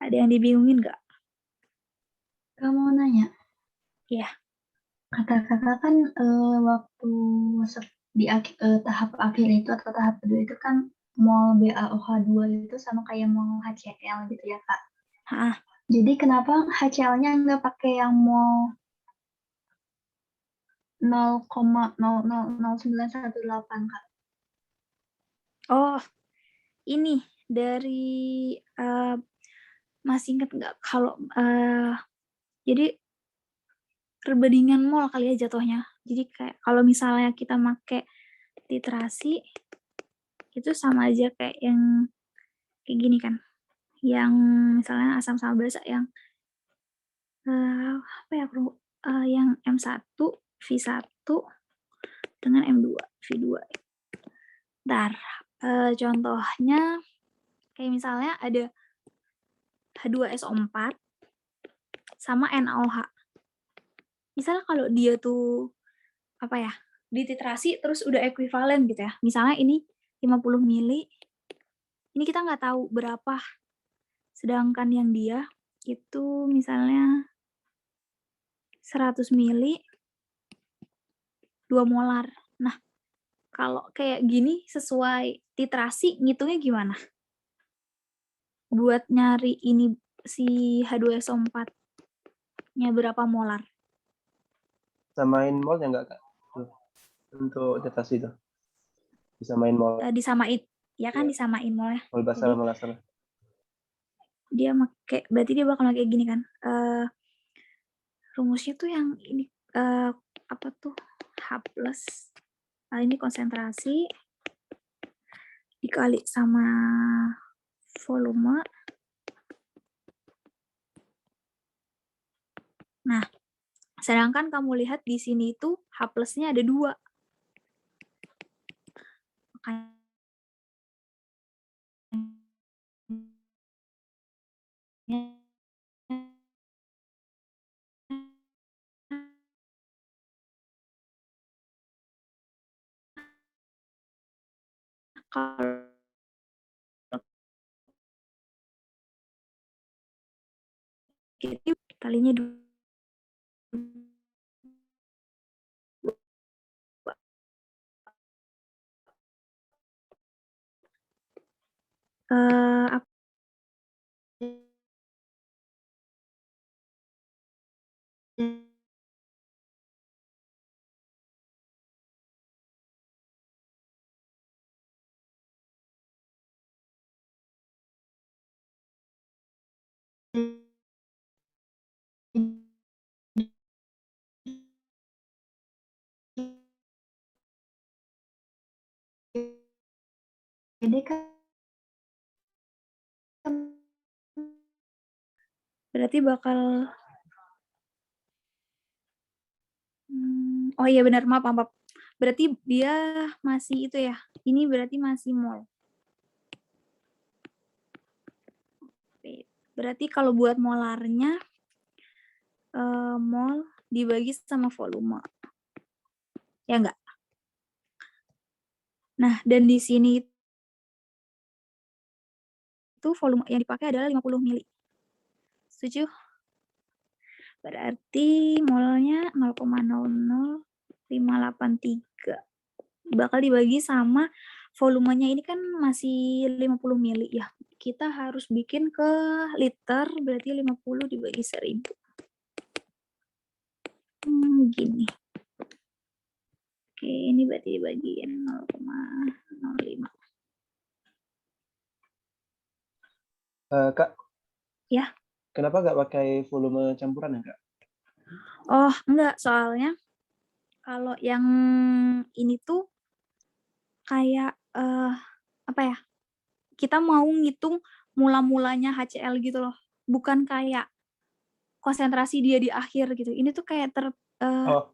Ada yang dibingungin nggak? Kak mau nanya, Iya. kata kakak kan waktu di tahap akhir itu atau tahap kedua itu kan mol BaOH2 itu sama kayak mol HCl gitu ya kak. Hah. Jadi kenapa HCl-nya nggak pakai yang mol 0,0000918 kak? Oh, ini dari masih inget nggak kalau jadi perbandingan mol kali ya jatuhnya. Jadi kayak kalau misalnya kita make titrasi itu sama aja kayak yang kayak gini kan. Yang misalnya asam sama basa yang apa ya bro? Yang M1, V1 dengan M2, V2. Ntar contohnya kayak misalnya ada H2SO4 sama NaOH. Misalnya kalau dia tuh apa ya, dititrasi terus udah ekuivalen gitu ya. Misalnya ini 50 mili, ini kita nggak tahu berapa. Sedangkan yang dia itu misalnya 100 mili 2 molar. Nah, kalau kayak gini sesuai titrasi ngitungnya gimana? Buat nyari ini si H2SO4-nya berapa molar? Samain molnya nggak kak? Untuk titrasi itu bisa main mol. Disamain, ya kan Iya. disamain molnya. Mol basal, mol asal. Dia berarti dia bakal kayak gini kan. Rumusnya tuh yang ini apa tuh? H+. Ini konsentrasi dikali sama volume. Nah, sedangkan kamu lihat di sini itu H+-nya ada 2. Makanya kalau itu kalinya 2. Apa Jadi kan berarti bakal oh iya benar, maaf. Berarti dia masih itu ya. Ini berarti masih mol. Berarti kalau buat molarnya mol dibagi sama volume. Ya enggak? Nah, dan di sini itu volume yang dipakai adalah 50 mili. Setuju? Berarti molnya 0,00583. Bakal dibagi sama volumenya ini kan masih 50 mili ya. Kita harus bikin ke liter, berarti 50 dibagi 1000. Gini. Oke, ini berarti bagian 0,05. Kak, Ya. kenapa nggak pakai volume campuran ya, Kak? Oh, enggak, soalnya kalau yang ini tuh kayak apa ya? Kita mau ngitung mula-mulanya HCl gitu loh. Bukan kayak konsentrasi dia di akhir gitu. Ini tuh kayak Oh,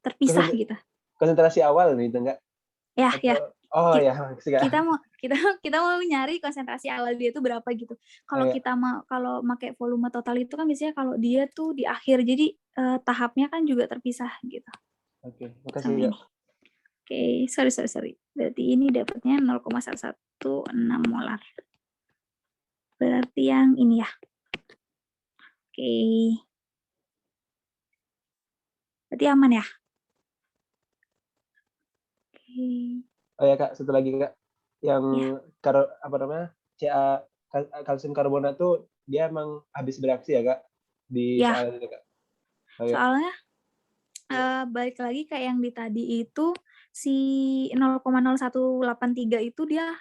terpisah konsen- gitu. konsentrasi awal nih, itu enggak? Ya, ya. Atau, oh Ki- ya, maksudnya Kak. kita mau nyari konsentrasi awal dia itu berapa gitu. Kalau Kayak, kita kalau pakai volume total itu kan biasanya kalau dia tuh di akhir, jadi tahapnya kan juga terpisah gitu oke, makasih sama Kak. ini. Oke, sorry. Berarti ini dapatnya 0,116 molar. Berarti yang ini ya. Oke. Berarti aman ya? Oke. Oh ya Kak, satu lagi Kak, yang Ya. apa namanya, kalsium karbonat tuh dia emang habis bereaksi ya Kak di Ya, soal itu Kak. Oh ya, soalnya balik lagi kayak yang di tadi itu si 0,0183 itu dia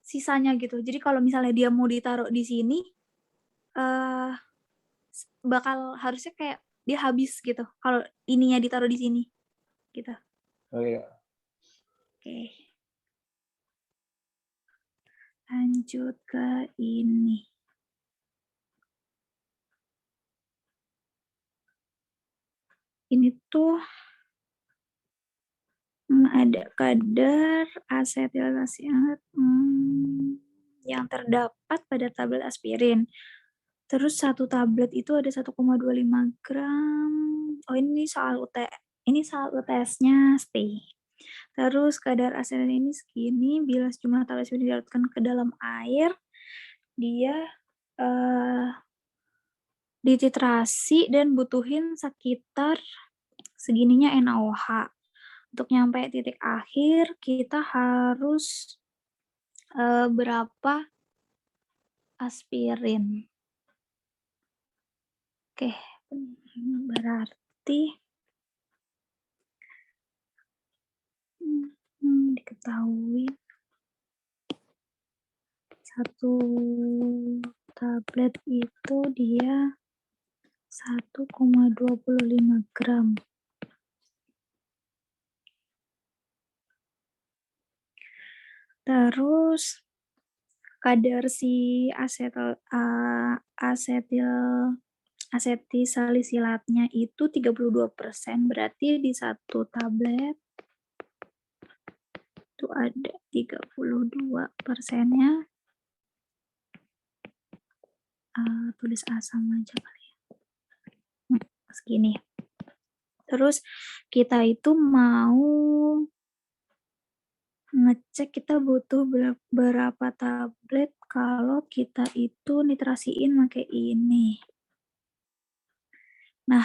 sisanya gitu. Jadi kalau misalnya dia mau ditaruh di sini eh bakal harusnya kayak dia habis gitu. Kalau ininya ditaruh di sini gitu. oke Kak. Oke. Lanjut ke ini. Ini tuh ada kadar asetilasi yang terdapat pada tablet aspirin. Terus satu tablet itu ada 1,25 gram. Oh, ini soal UTS-nya stay. Terus kadar asetil ini segini, bila jumlah tablet aspirin dilarutkan ke dalam air, dia dititrasi dan butuhin sekitar segininya NaOH. Untuk nyampe titik akhir, kita harus berapa aspirin. Oke, berarti diketahui satu tablet itu dia 1,25 gram. Terus kadar si asetilsalisilatnya itu 32%, berarti di satu tablet itu ada 32%-nya. Tulis asam aja kali ya. Segini. Terus kita itu mau ngecek kita butuh berapa tablet kalau kita itu nitrasiin pakai ini. Nah,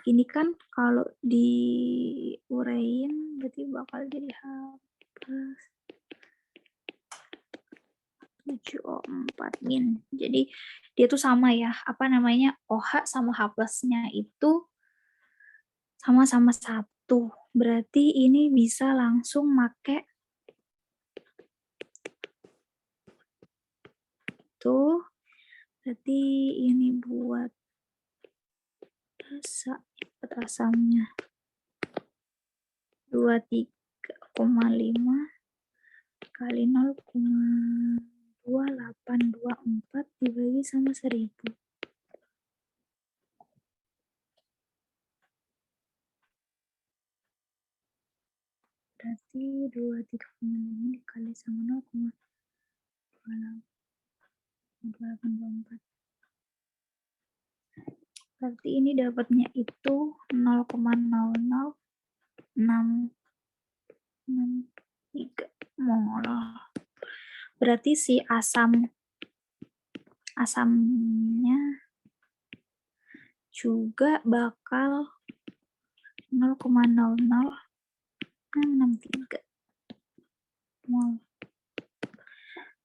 ini kan kalau diurein berarti bakal jadi H+7O4-. Jadi dia tuh sama ya, apa namanya, OH sama H+-nya itu sama-sama 1. Berarti ini bisa langsung make tuh. Berarti ini buat asamnya 23,5 kali 0,2824 dibagi sama 1000. Berarti 23,5 dikali sama 0,2824. Berarti ini dapatnya itu 0,00663 mol. Berarti si asamnya juga bakal 0,00663 mol.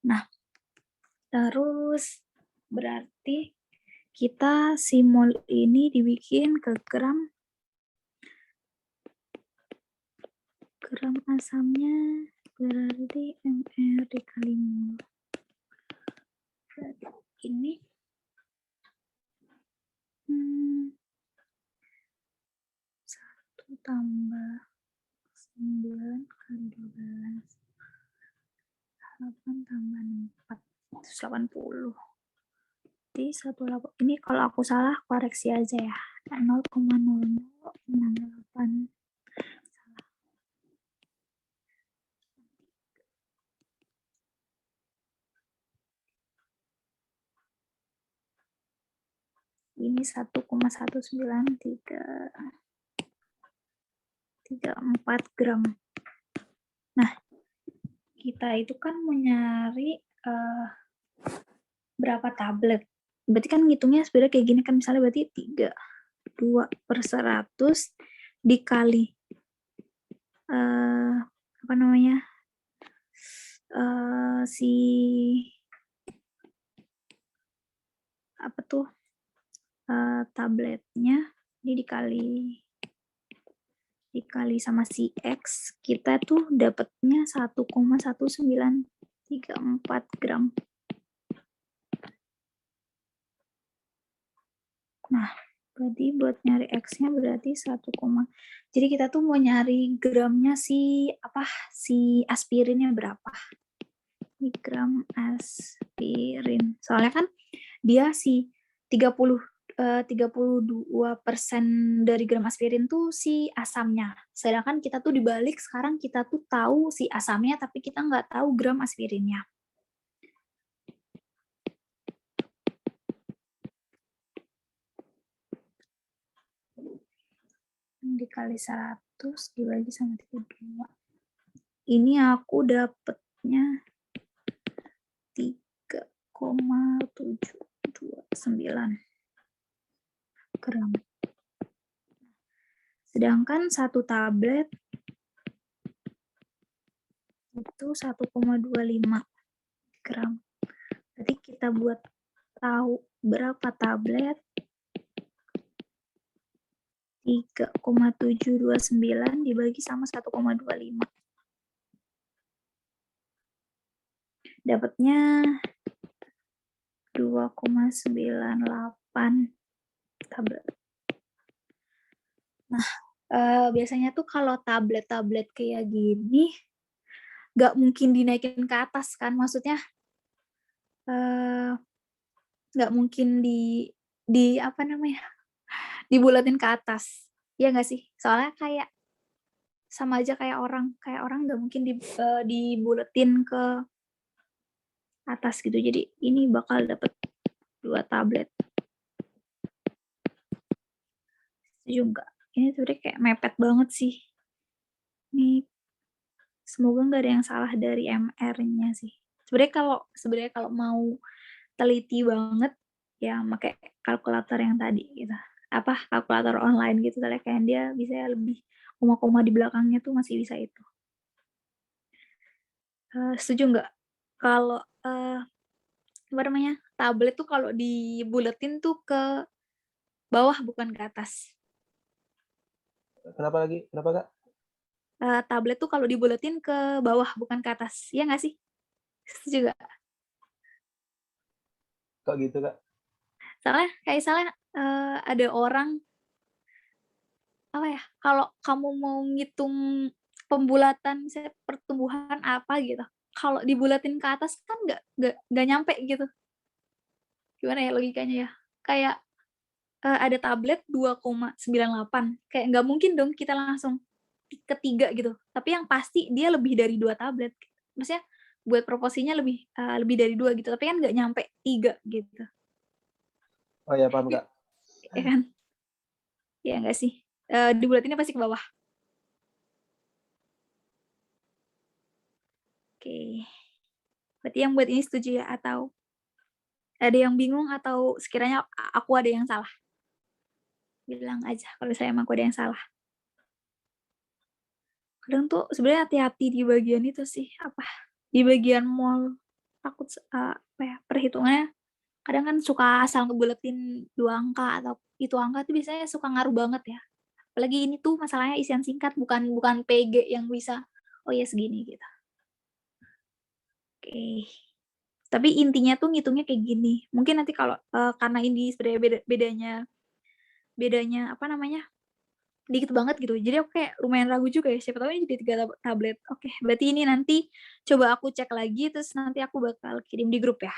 Nah, terus berarti kita si mol ini dibikin ke gram gram asamnya berarti mR dikali mol. Berarti ini 1 tambah 9 kali 12. 8 tambah 4. 180. Jadi 18. Ini kalau aku salah koreksi aja ya. 0,0068. Ini 1,1934 gram. Nah, kita itu kan mau nyari berapa tablet. Berarti kan ngitungnya sebenarnya kayak gini kan, misalnya berarti 2/100 dikali apa namanya, si apa tuh tabletnya, ini dikali sama si X, kita tuh dapatnya 1,1934 gram. Nah, berarti buat nyari X-nya berarti 1, jadi kita tuh mau nyari gramnya si aspirinnya berapa. Ini gram aspirin. Soalnya kan dia si 32% dari gram aspirin tuh si asamnya. Sedangkan kita tuh dibalik, sekarang kita tuh tahu si asamnya tapi kita nggak tahu gram aspirinnya. Dikali 100 dibagi sama 32. Ini aku dapetnya 3,729 gram. Sedangkan satu tablet itu 1,25 gram. Jadi kita buat tahu berapa tablet, 3,729 dibagi sama 1,25. Dapatnya 2,98 tablet. Nah, biasanya tuh kalau tablet-tablet kayak gini nggak mungkin dinaikin ke atas kan, maksudnya nggak mungkin di apa namanya, dibulatin ke atas, ya nggak sih? Soalnya kayak sama aja kayak orang nggak mungkin dibuletin ke atas gitu. Jadi ini bakal dapet 2 tablet. Setuju nggak? Ini sebenarnya kayak mepet banget sih. Ini semoga nggak ada yang salah dari MR-nya sih. Sebenarnya kalau mau teliti banget ya pakai kalkulator yang tadi gitu. Kalkulator online gitu, kayak dia bisa lebih koma-koma di belakangnya tuh masih bisa itu. Setuju nggak kalau apa namanya, tablet tuh kalau dibuletin tuh ke bawah bukan ke atas? Kenapa lagi? Kenapa, Kak? Tablet tuh kalau dibuletin ke bawah bukan ke atas, ya nggak sih? Setuju nggak? Kok gitu, Kak? Soalnya ada orang apa ya, kalau kamu mau ngitung pembulatan misalnya pertumbuhan apa gitu, kalau dibulatin ke atas kan nggak nyampe gitu. Gimana ya logikanya ya? Kayak ada tablet 2,98, kayak nggak mungkin dong kita langsung ke 3 gitu. Tapi yang pasti dia lebih dari 2 tablet. Maksudnya buat proporsinya lebih dari 2 gitu, tapi kan nggak nyampe 3 gitu. Oh ya, paham, Kak. Ya kan? Ya nggak sih? Dibulatinnya pasti ke bawah. Oke. Berarti yang buat ini setuju ya, atau ada yang bingung, atau sekiranya aku ada yang salah? Bilang aja kalau saya emang aku ada yang salah. Kadang tuh sebenarnya hati-hati di bagian itu sih, di bagian mol. Takut perhitungannya kadang kan suka asal ngebuletin 2 angka, atau itu angka tuh biasanya suka ngaruh banget ya. Apalagi ini tuh masalahnya isian singkat, bukan PG yang bisa, "Oh ya segini," gitu. Oke. Tapi intinya tuh ngitungnya kayak gini, mungkin nanti kalau, karena ini sebenarnya bedanya apa namanya, dikit banget gitu, jadi aku kayak lumayan ragu juga ya, siapa tahu ini jadi 3 tablet. Oke, berarti ini nanti coba aku cek lagi, terus nanti aku bakal kirim di grup ya.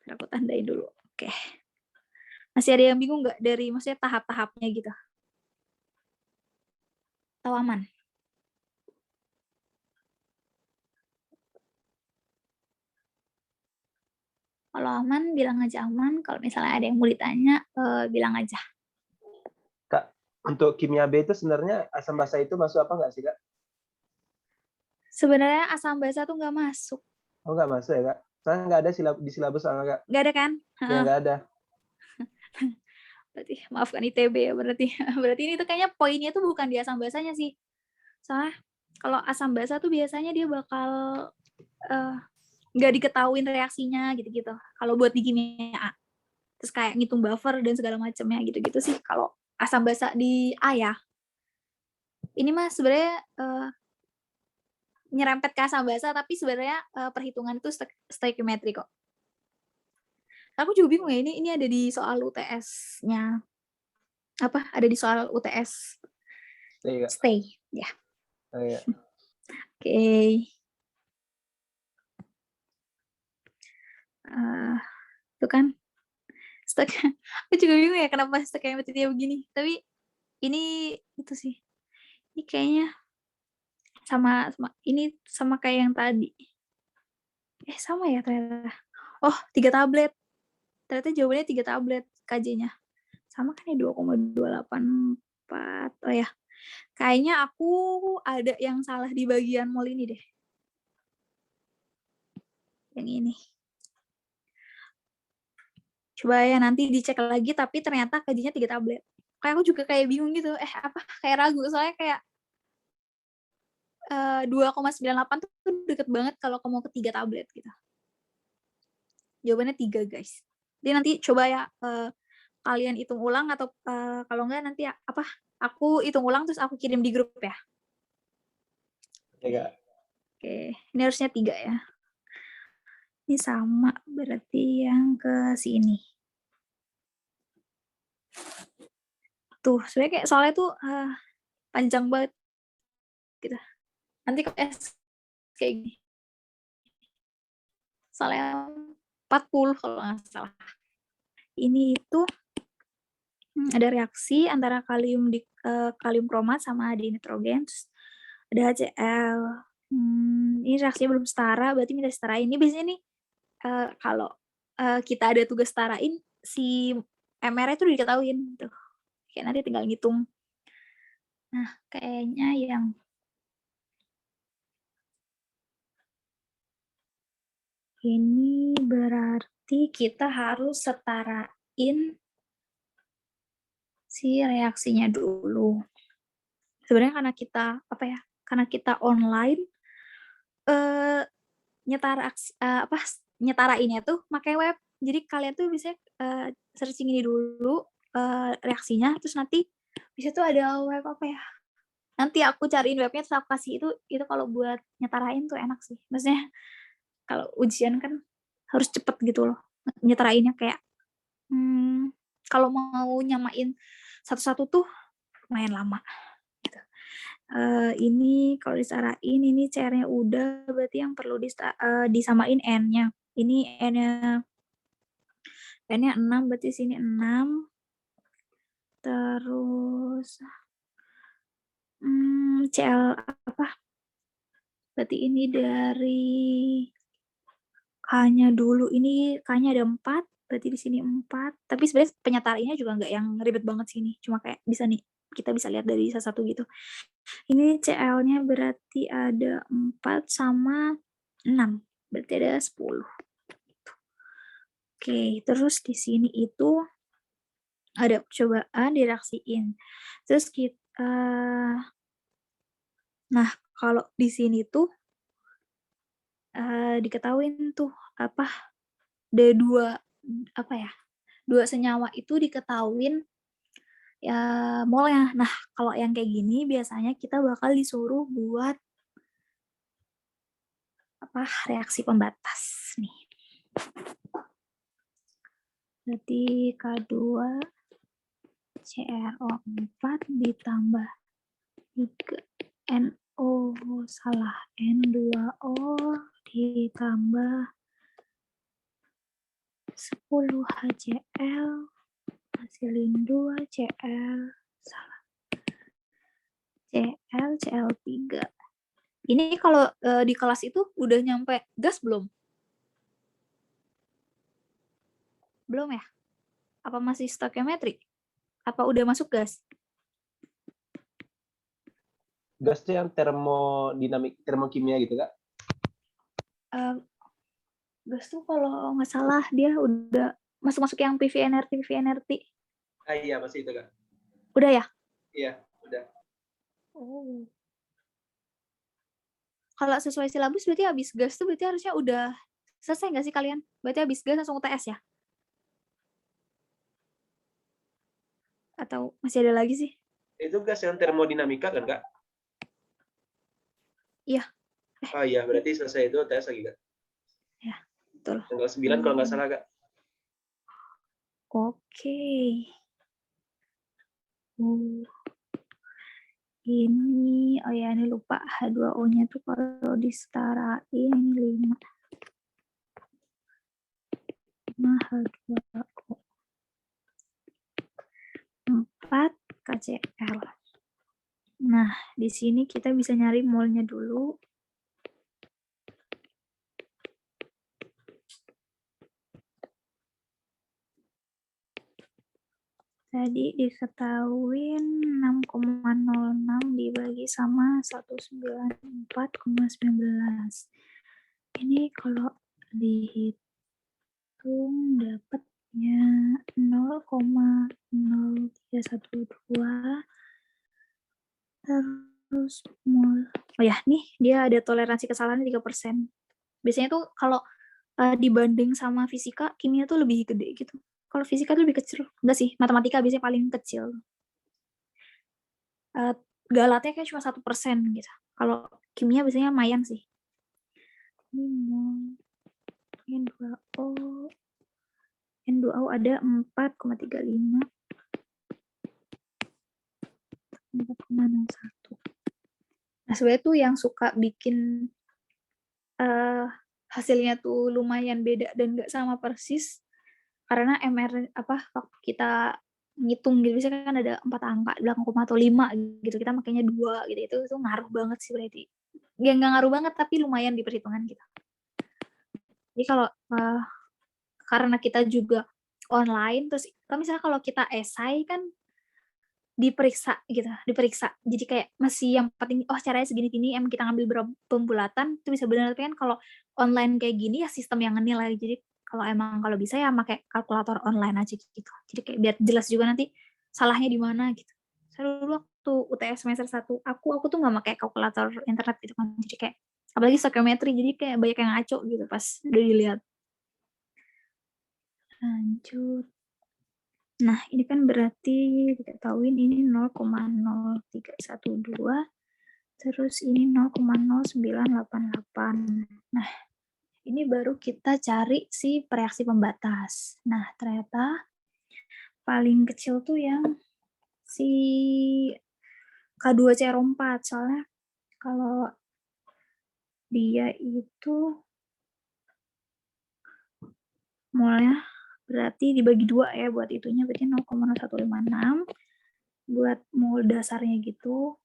Ntar aku tandain dulu. Oke. Masih ada yang bingung nggak dari maksudnya tahap-tahapnya gitu? Atau aman? Kalau aman bilang aja aman, kalau misalnya ada yang mau ditanya, bilang aja. Kak, untuk kimia B itu sebenarnya asam basa itu masuk apa nggak sih, Kak? Sebenarnya asam basa tuh nggak masuk. Oh, nggak masuk ya, Kak? Soalnya nggak ada di silabus soalnya, Kak. Nggak ada kan? Ya Heeh. nggak ada. Berarti maafkan ITB ya berarti. Berarti ini tuh kayaknya poinnya tuh bukan di asam basanya sih. Soalnya kalau asam basa tuh biasanya dia bakal, eee, nggak diketahuin reaksinya gitu-gitu, kalau buat di kimia A. Terus kayak ngitung buffer dan segala macamnya gitu-gitu sih kalau asam basa di A ya. Ini mah sebenarnya, nyerempet ke asam basa tapi sebenarnya, perhitungan itu stoichiometry kok. Aku juga bingung ya ini ada di soal UTS-nya, apa, ada di soal UTS Iya, Kak. stay, ya. Oh, iya. Oke. Tuh kan stoik aku juga bingung ya kenapa stoichiometry begini, tapi ini itu sih, ini kayaknya sama kayak yang tadi. Sama ya ternyata. Oh 3 tablet, ternyata jawabannya 3 tablet KJ-nya. Sama kan ya 2,284. Oh ya, kayaknya aku ada yang salah di bagian mol ini deh, yang ini. Coba ya nanti dicek lagi tapi ternyata KJ-nya 3 tablet. Kayak aku juga kayak bingung gitu, kayak ragu soalnya kayak, 2,98 tuh deket banget kalau mau ke 3 tablet gitu. Jawabannya 3 guys. Jadi nanti coba ya, kalian hitung ulang atau, kalau enggak nanti aku hitung ulang terus aku kirim di grup ya. Oke, Kak. Oke, ini harusnya 3 ya. Ini sama berarti yang ke sini. Tuh, sebenarnya kayak soalnya tuh, panjang banget gitu. Nanti kalau kayak gini, soalnya 40 kalau nggak salah. Ini itu ada reaksi antara kalium kromat sama dinitrogen, terus ada HCl. Ini reaksinya belum setara, berarti minta setarain. Ini biasanya nih, kalau, kita ada tugas setarain, si MR-nya tuh udah diketahuin tuh, kayak nanti tinggal ngitung. Nah, kayaknya yang ini berarti kita harus setarain si reaksinya dulu. Sebenarnya karena kita online, eee, nyetarainnya tuh pakai web. Jadi kalian tuh bisa, searching ini dulu, reaksinya, terus nanti di situ ada web nanti aku cariin webnya terus aku kasih itu kalau buat nyetarain tuh enak sih. Maksudnya kalau ujian kan harus cepet gitu loh, nyetarainnya kayak, kalau mau nyamain satu-satu tuh lumayan lama. Ini kalau disarain ini CR-nya udah, berarti yang perlu disamain N-nya. Ini N-nya 6, berarti sini 6. Terus, CL berarti ini dari K-nya dulu, ini K-nya ada 4, berarti di sini 4. Tapi sebenarnya penyetarainnya juga nggak yang ribet banget sini, cuma kayak kita bisa lihat dari satu-satu gitu. Ini CL-nya berarti ada 4 sama 6, berarti ada 10. Oke, terus di sini itu ada percobaan direaksiin. Terus nah kalau di sini tuh, diketahuin tuh, ada 2 senyawa itu diketahuin ya molnya. Nah, kalau yang kayak gini biasanya kita bakal disuruh buat reaksi pembatas nih. Berarti K2 CrO4 ditambah 3 NO N2O ditambah 10 HCl hasilin 2 Cl3. Ini kalau di kelas itu udah nyampe gas belum? Belum ya? Apa masih stoichiometry? Apa udah masuk gas? Gas itu yang termokimia gitu, Kak? Gas tuh kalau nggak salah dia udah masuk yang PV-NRT. Iya, masih itu, Kak. Udah ya? Iya, udah. Oh. Kalau sesuai silabus berarti habis gas tuh berarti harusnya udah selesai nggak sih kalian? Berarti habis gas langsung UTS ya? Atau masih ada lagi sih? Itu gas yang termodinamika kan, Kak? Iya. Oh iya, berarti selesai itu tes lagi, Kak. Ya, betul. Tanggal 9 kalau nggak salah, Kak. Oke. Ini, oh ya ini lupa H2O-nya tuh kalau disetarain ini 5 H2O 4 KCl. Nah, di sini kita bisa nyari molnya dulu. Tadi diketahuin 6,06 dibagi sama 194,19. Ini kalau dihitung dapatnya 0,0312 terus mol. Oh ya, nih dia ada toleransi kesalahan 3%. Biasanya tuh kalau dibanding sama fisika, kimia tuh lebih gede gitu. Kalau fisika tuh lebih kecil. Enggak sih, matematika biasanya paling kecil. Galatnya kayak cuma 1% gitu. Kalau kimia biasanya lumayan sih. N2O ada 4,35. 4,01. Nah, sebenarnya tuh yang suka bikin hasilnya tuh lumayan beda dan nggak sama persis karena waktu kita ngitung gitu biasanya kan ada 4 angka 8,5 gitu, kita makanya 2 gitu, itu ngaruh banget sih berarti. Ya nggak ngaruh banget tapi lumayan di perhitungan kita. Jadi kalau karena kita juga online, terus misalnya kalau kita esai kan diperiksa. Jadi kayak masih yang penting caranya segini emang kita ngambil berapa pembulatan itu bisa benar, tapi kan kalau online kayak gini ya sistem yang ngenilai. Jadi kalau bisa ya pakai kalkulator online aja gitu. Jadi kayak biar jelas juga nanti salahnya di mana gitu. Saya dulu waktu UTS semester 1 aku tuh nggak pakai kalkulator internet gitu kan. Jadi kayak apalagi stoichiometry jadi kayak banyak yang ngaco gitu pas udah dilihat. Lanjut. Nah, ini kan berarti diketahuin ini 0,0312, terus ini 0,0988. Nah, ini baru kita cari si reaksi pembatas. Nah, ternyata paling kecil tuh yang si K2CR4, soalnya kalau dia itu molnya berarti dibagi 2 ya buat itunya, berarti 0,156 buat mol dasarnya gitu.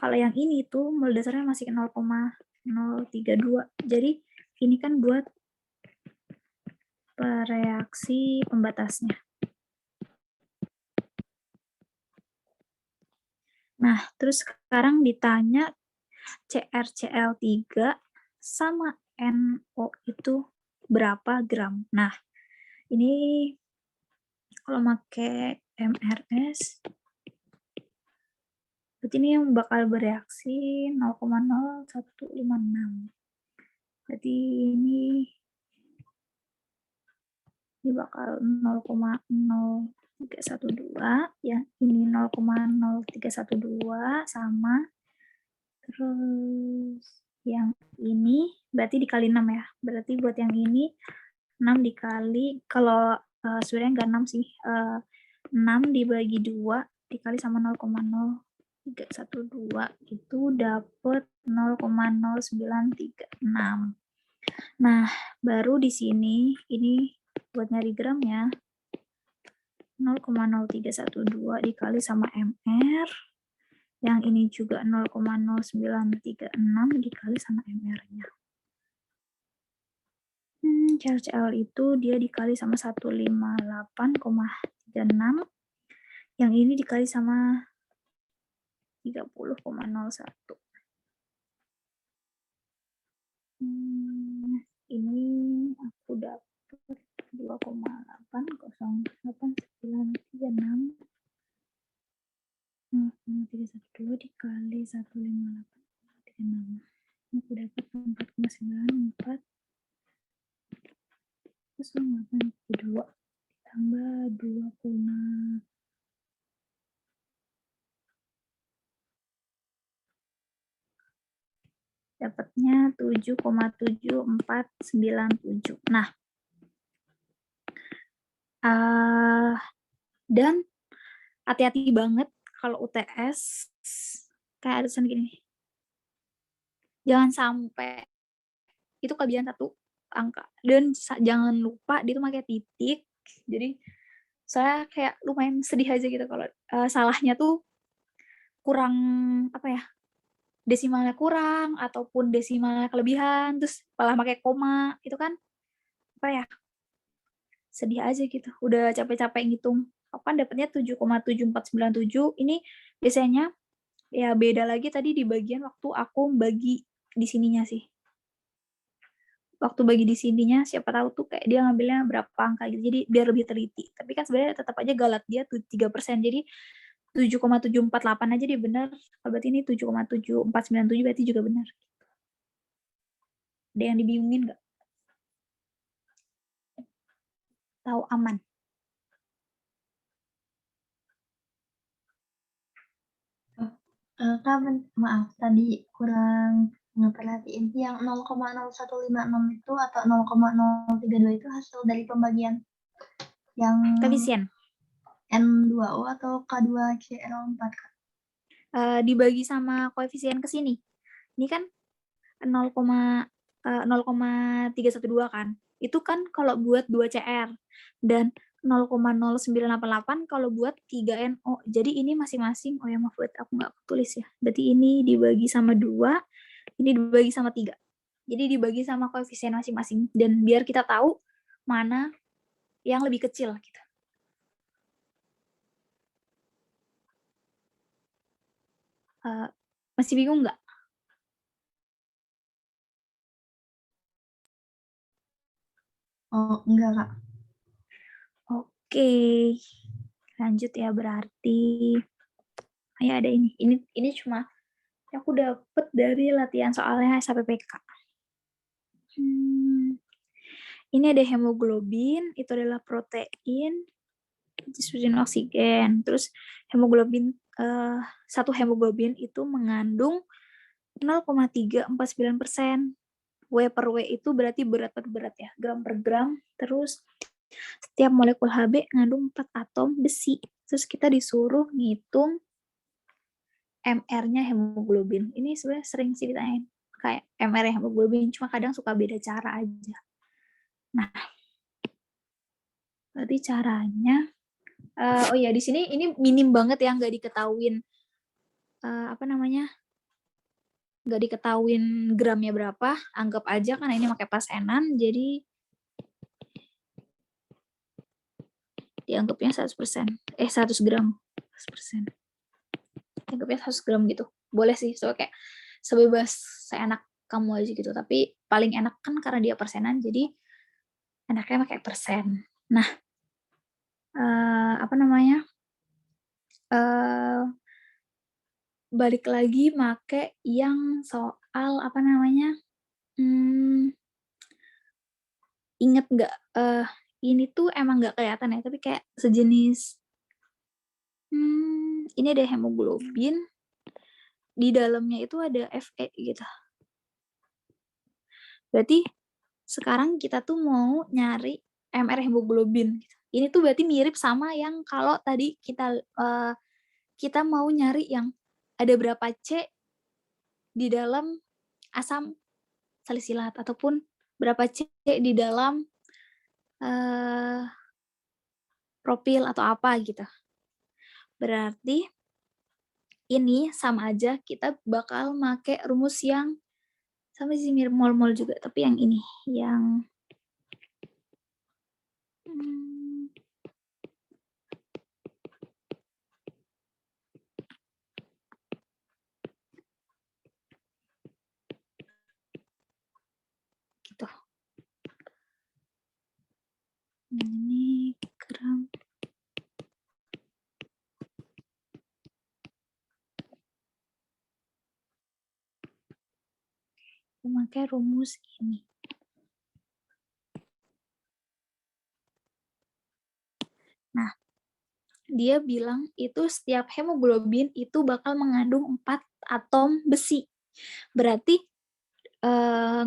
Kalau yang ini tuh mol dasarnya masih 0,032. Jadi ini kan buat reaksi pembatasnya. Nah, terus sekarang ditanya CrCl3 sama NO itu berapa gram. Nah, ini kalau pakai MRS berarti ini yang bakal bereaksi 0,0156. Berarti ini bakal 0,0 0,0312, yang ini 0,0312 sama, terus yang ini berarti dikali 6 ya. Berarti buat yang ini 6 dikali, kalau sebenarnya enggak 6 sih, 6 dibagi 2 dikali sama 0,0312 itu dapat 0,0936. Nah, baru di sini ini buat nyari gramnya 0,0312 dikali sama MR, yang ini juga 0,0936 dikali sama MR-nya. Charge L itu dia dikali sama 158,36, yang ini dikali sama 30,01. Ini aku dapat 2,80896. 0,312 dikali 158,36. Aku dapat 4,94 0,82 tambah 2, dapatnya 7,7497. Nah, dan hati-hati banget kalau UTS kayak ada tulisan gini, jangan sampai itu kelebihan 1 angka, dan jangan lupa dia tuh pakai titik. Jadi saya kayak lumayan sedih aja gitu kalau salahnya tuh kurang, apa ya, desimalnya kurang ataupun desimalnya kelebihan, terus malah pakai koma, itu kan apa ya, sedih aja gitu. Udah capek-capek ngitung, aku kan dapatnya 7,7497. Ini biasanya ya beda lagi tadi di bagian waktu aku bagi di sininya sih. Waktu bagi di sininya siapa tahu tuh kayak dia ngambilnya berapa angka gitu. Jadi biar lebih teliti. Tapi kan sebenarnya tetap aja galat dia tuh 3%. Jadi 7,748 aja dia benar. Berarti ini 7,7497 berarti juga benar. Ada yang dibingungin nggak? Tahu aman? Kak, maaf tadi kurang ngeperhatiin yang 0,0156 itu atau 0,032 itu hasil dari pembagian yang Koefisien. N2O atau K2CL4, Kak? Dibagi sama koefisien ke sini. Ini kan 0,312 kan. Itu kan kalau buat 2 CR dan 0,0988 kalau buat 3 NO. Jadi ini masing-masing, oh ya maaf buat aku nggak tulis ya. Berarti ini dibagi sama 2, ini dibagi sama 3. Jadi dibagi sama koefisien masing-masing dan biar kita tahu mana yang lebih kecil gitu. Masih bingung nggak? Oh, enggak, Kak. Oke. Lanjut ya berarti. Ya ada ini. Ini cuma aku dapet dari latihan soalnya SHPPK. Ini ada hemoglobin, itu adalah protein, disusun oksigen. Terus hemoglobin, satu hemoglobin itu mengandung 0,349%. W per W itu berarti berat per berat ya, gram per gram. Terus setiap molekul Hb mengandung 4 atom besi. Terus kita disuruh ngitung MR-nya hemoglobin. Ini sebenarnya sering sih ditanyain kayak MR hemoglobin, cuma kadang suka beda cara aja. Nah, berarti caranya, oh ya di sini ini minim banget ya, nggak diketahuin nggak diketahuin gramnya berapa, anggap aja karena ini pakai pasenan, jadi dianggapnya 100%, 100 gram, 100%. Dianggapnya 100 gram gitu. Boleh sih, so kayak sebebas seenak kamu aja gitu, tapi paling enak kan karena dia persenan, jadi enaknya pakai persen. Nah, balik lagi make yang soal inget nggak, ini tuh emang nggak kelihatan ya, tapi kayak sejenis Ini ada hemoglobin, di dalamnya itu ada Fe gitu. Berarti sekarang kita tuh mau nyari MR hemoglobin. Ini tuh berarti mirip sama yang kalau tadi kita mau nyari yang ada berapa C di dalam asam salisilat ataupun berapa C di dalam propil atau apa gitu. Berarti ini sama aja kita bakal make rumus yang sama sih mirip mol-mol juga, tapi yang ini yang gitu. Ini gram. Memakai rumus ini. Nah, dia bilang itu setiap hemoglobin itu bakal mengandung 4 atom besi. Berarti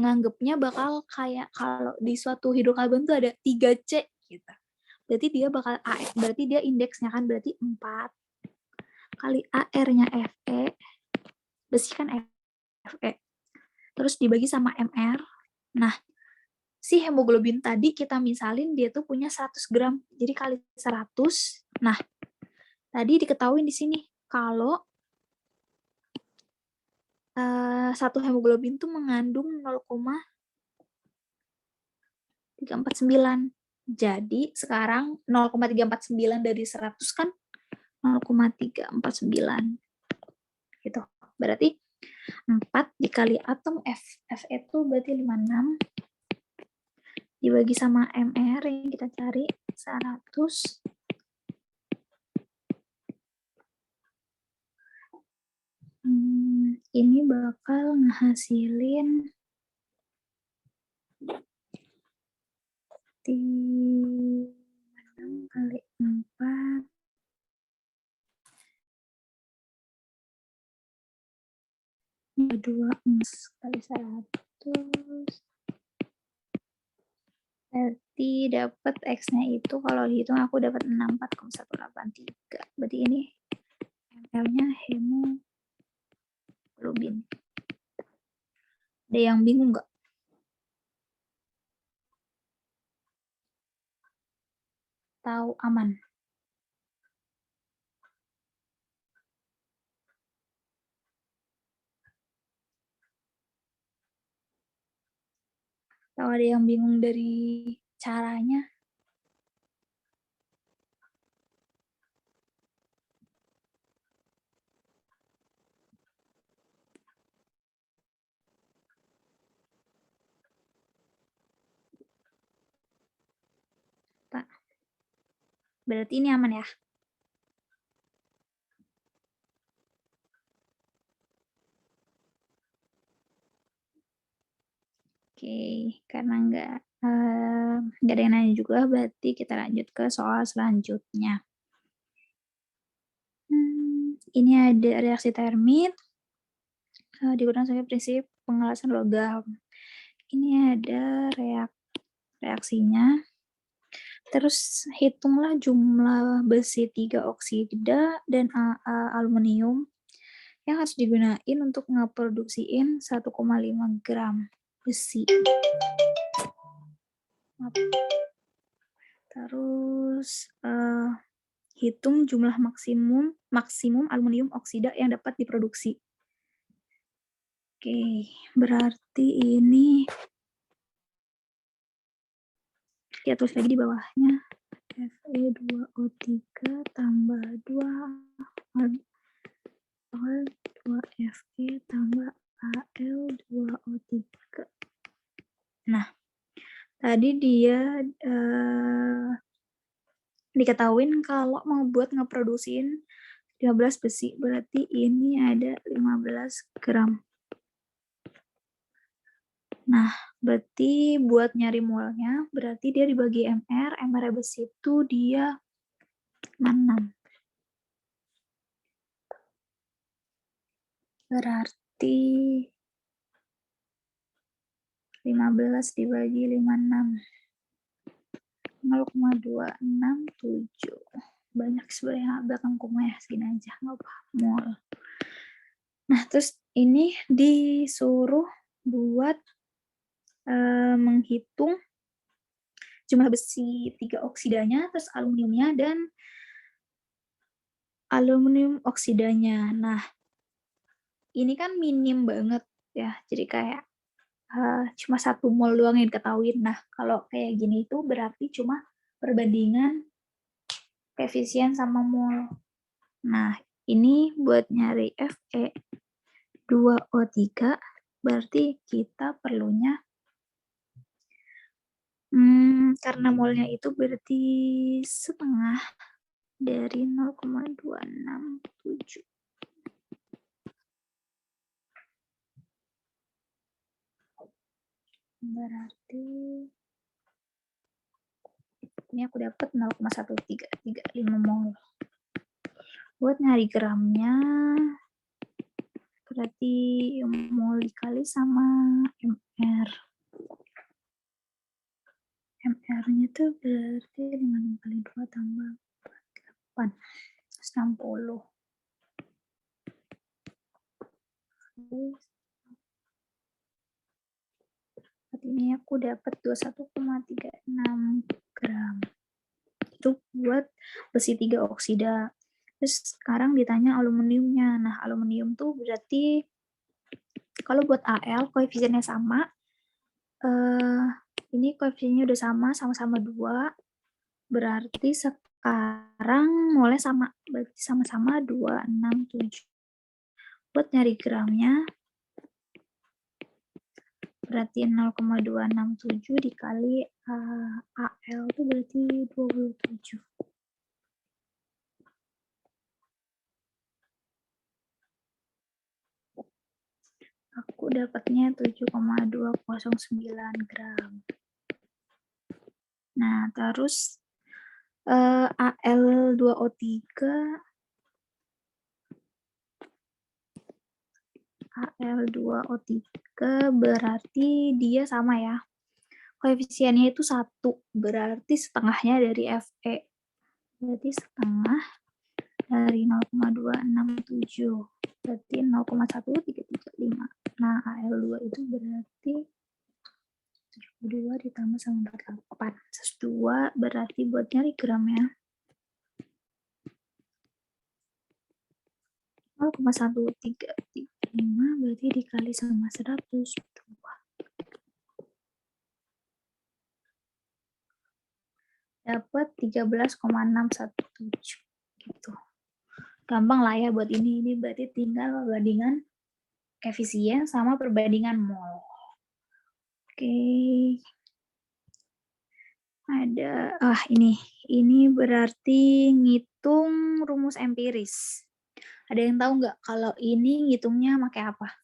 nganggepnya bakal kayak kalau di suatu hidrokarbon tuh ada 3C gitu. Berarti dia bakal berarti dia indeksnya kan berarti 4 kali AR-nya Fe. Besi kan Fe. Terus dibagi sama MR. Nah, si hemoglobin tadi kita misalin dia tuh punya 100 gram. Jadi kali 100. Nah, tadi diketahui di sini kalau satu hemoglobin tuh mengandung 0,349. Jadi sekarang 0,349 dari 100 kan 0,349. Gitu. Berarti 4 dikali atom Fe itu berarti 56 dibagi sama MR yang kita cari 100. Ini bakal ngehasilin 6 kali 4 2 kali 100. Berarti dapat X-nya itu kalau dihitung aku dapat 64,183. Berarti ini ML-nya hemoglobin. Ada yang bingung nggak? Tahu aman? Tahu ada yang bingung dari caranya? Pak. Berarti ini aman ya? Oke, karena nggak ada yang nanya juga, berarti kita lanjut ke soal selanjutnya. Ini ada reaksi termit digunakan sebagai prinsip pengelasan logam. Ini ada reaksinya. Terus hitunglah jumlah besi 3 oksida dan aluminium yang harus digunain untuk ngeproduksiin 1,5 gram besi. Terus hitung jumlah maksimum aluminium oksida yang dapat diproduksi. Oke, berarti ini kita tulis lagi di bawahnya Fe2O3 tambah 2Fe tambah Al2O3. Nah, tadi dia diketahuin kalau mau buat ngeproduksiin 15 besi, berarti ini ada 15 gram. Nah, berarti buat nyari molnya, berarti dia dibagi MR besi itu dia 6. Berarti 15 dibagi 56. 0,267. Banyak sebenarnya, belakang koma ya, segini aja, nggak apa, mol. Nah, terus ini disuruh buat menghitung jumlah besi 3 oksidanya, terus aluminiumnya, dan aluminium oksidanya. Nah, ini kan minim banget ya, jadi kayak cuma 1 mol doang yang diketahuin. Nah, kalau kayak gini itu berarti cuma perbandingan koefisien sama mol. Nah, ini buat nyari Fe2O3, berarti kita perlunya, karena molnya itu berarti setengah dari 0,267. Berarti ini aku dapat 0,1335 mol. Buat nyari gramnya, berarti mol dikali sama MR. MR-nya tuh berarti 56 kali 2 tambah 48, 60. Saat ini aku dapat 21,36 gram. Itu buat besi 3 oksida. Terus sekarang ditanya aluminiumnya. Nah, aluminium tuh berarti kalau buat Al koefisiennya sama, ini koefisiennya udah sama-sama 2, berarti sekarang molnya sama, berarti sama-sama 267. Buat nyari gramnya, berarti 0,267 dikali AL itu berarti 27. Aku dapatnya 7,209 gram. Nah, terus Al2O3 berarti dia sama ya. Koefisiennya itu 1, berarti setengahnya dari Fe. Berarti setengah dari 0,267. Berarti 0,1335. Nah, Al2 itu berarti 72 ditambah sama 48. 102 berarti buat nyari gramnya 0,1335 berarti dikali sama 102. Dapat 13,617 gitu. Gampang lah ya buat ini. Ini berarti tinggal perbandingan koefisien sama perbandingan mol. Oke. Ada ini berarti ngitung rumus empiris. Ada yang tahu nggak kalau ini ngitungnya pakai apa?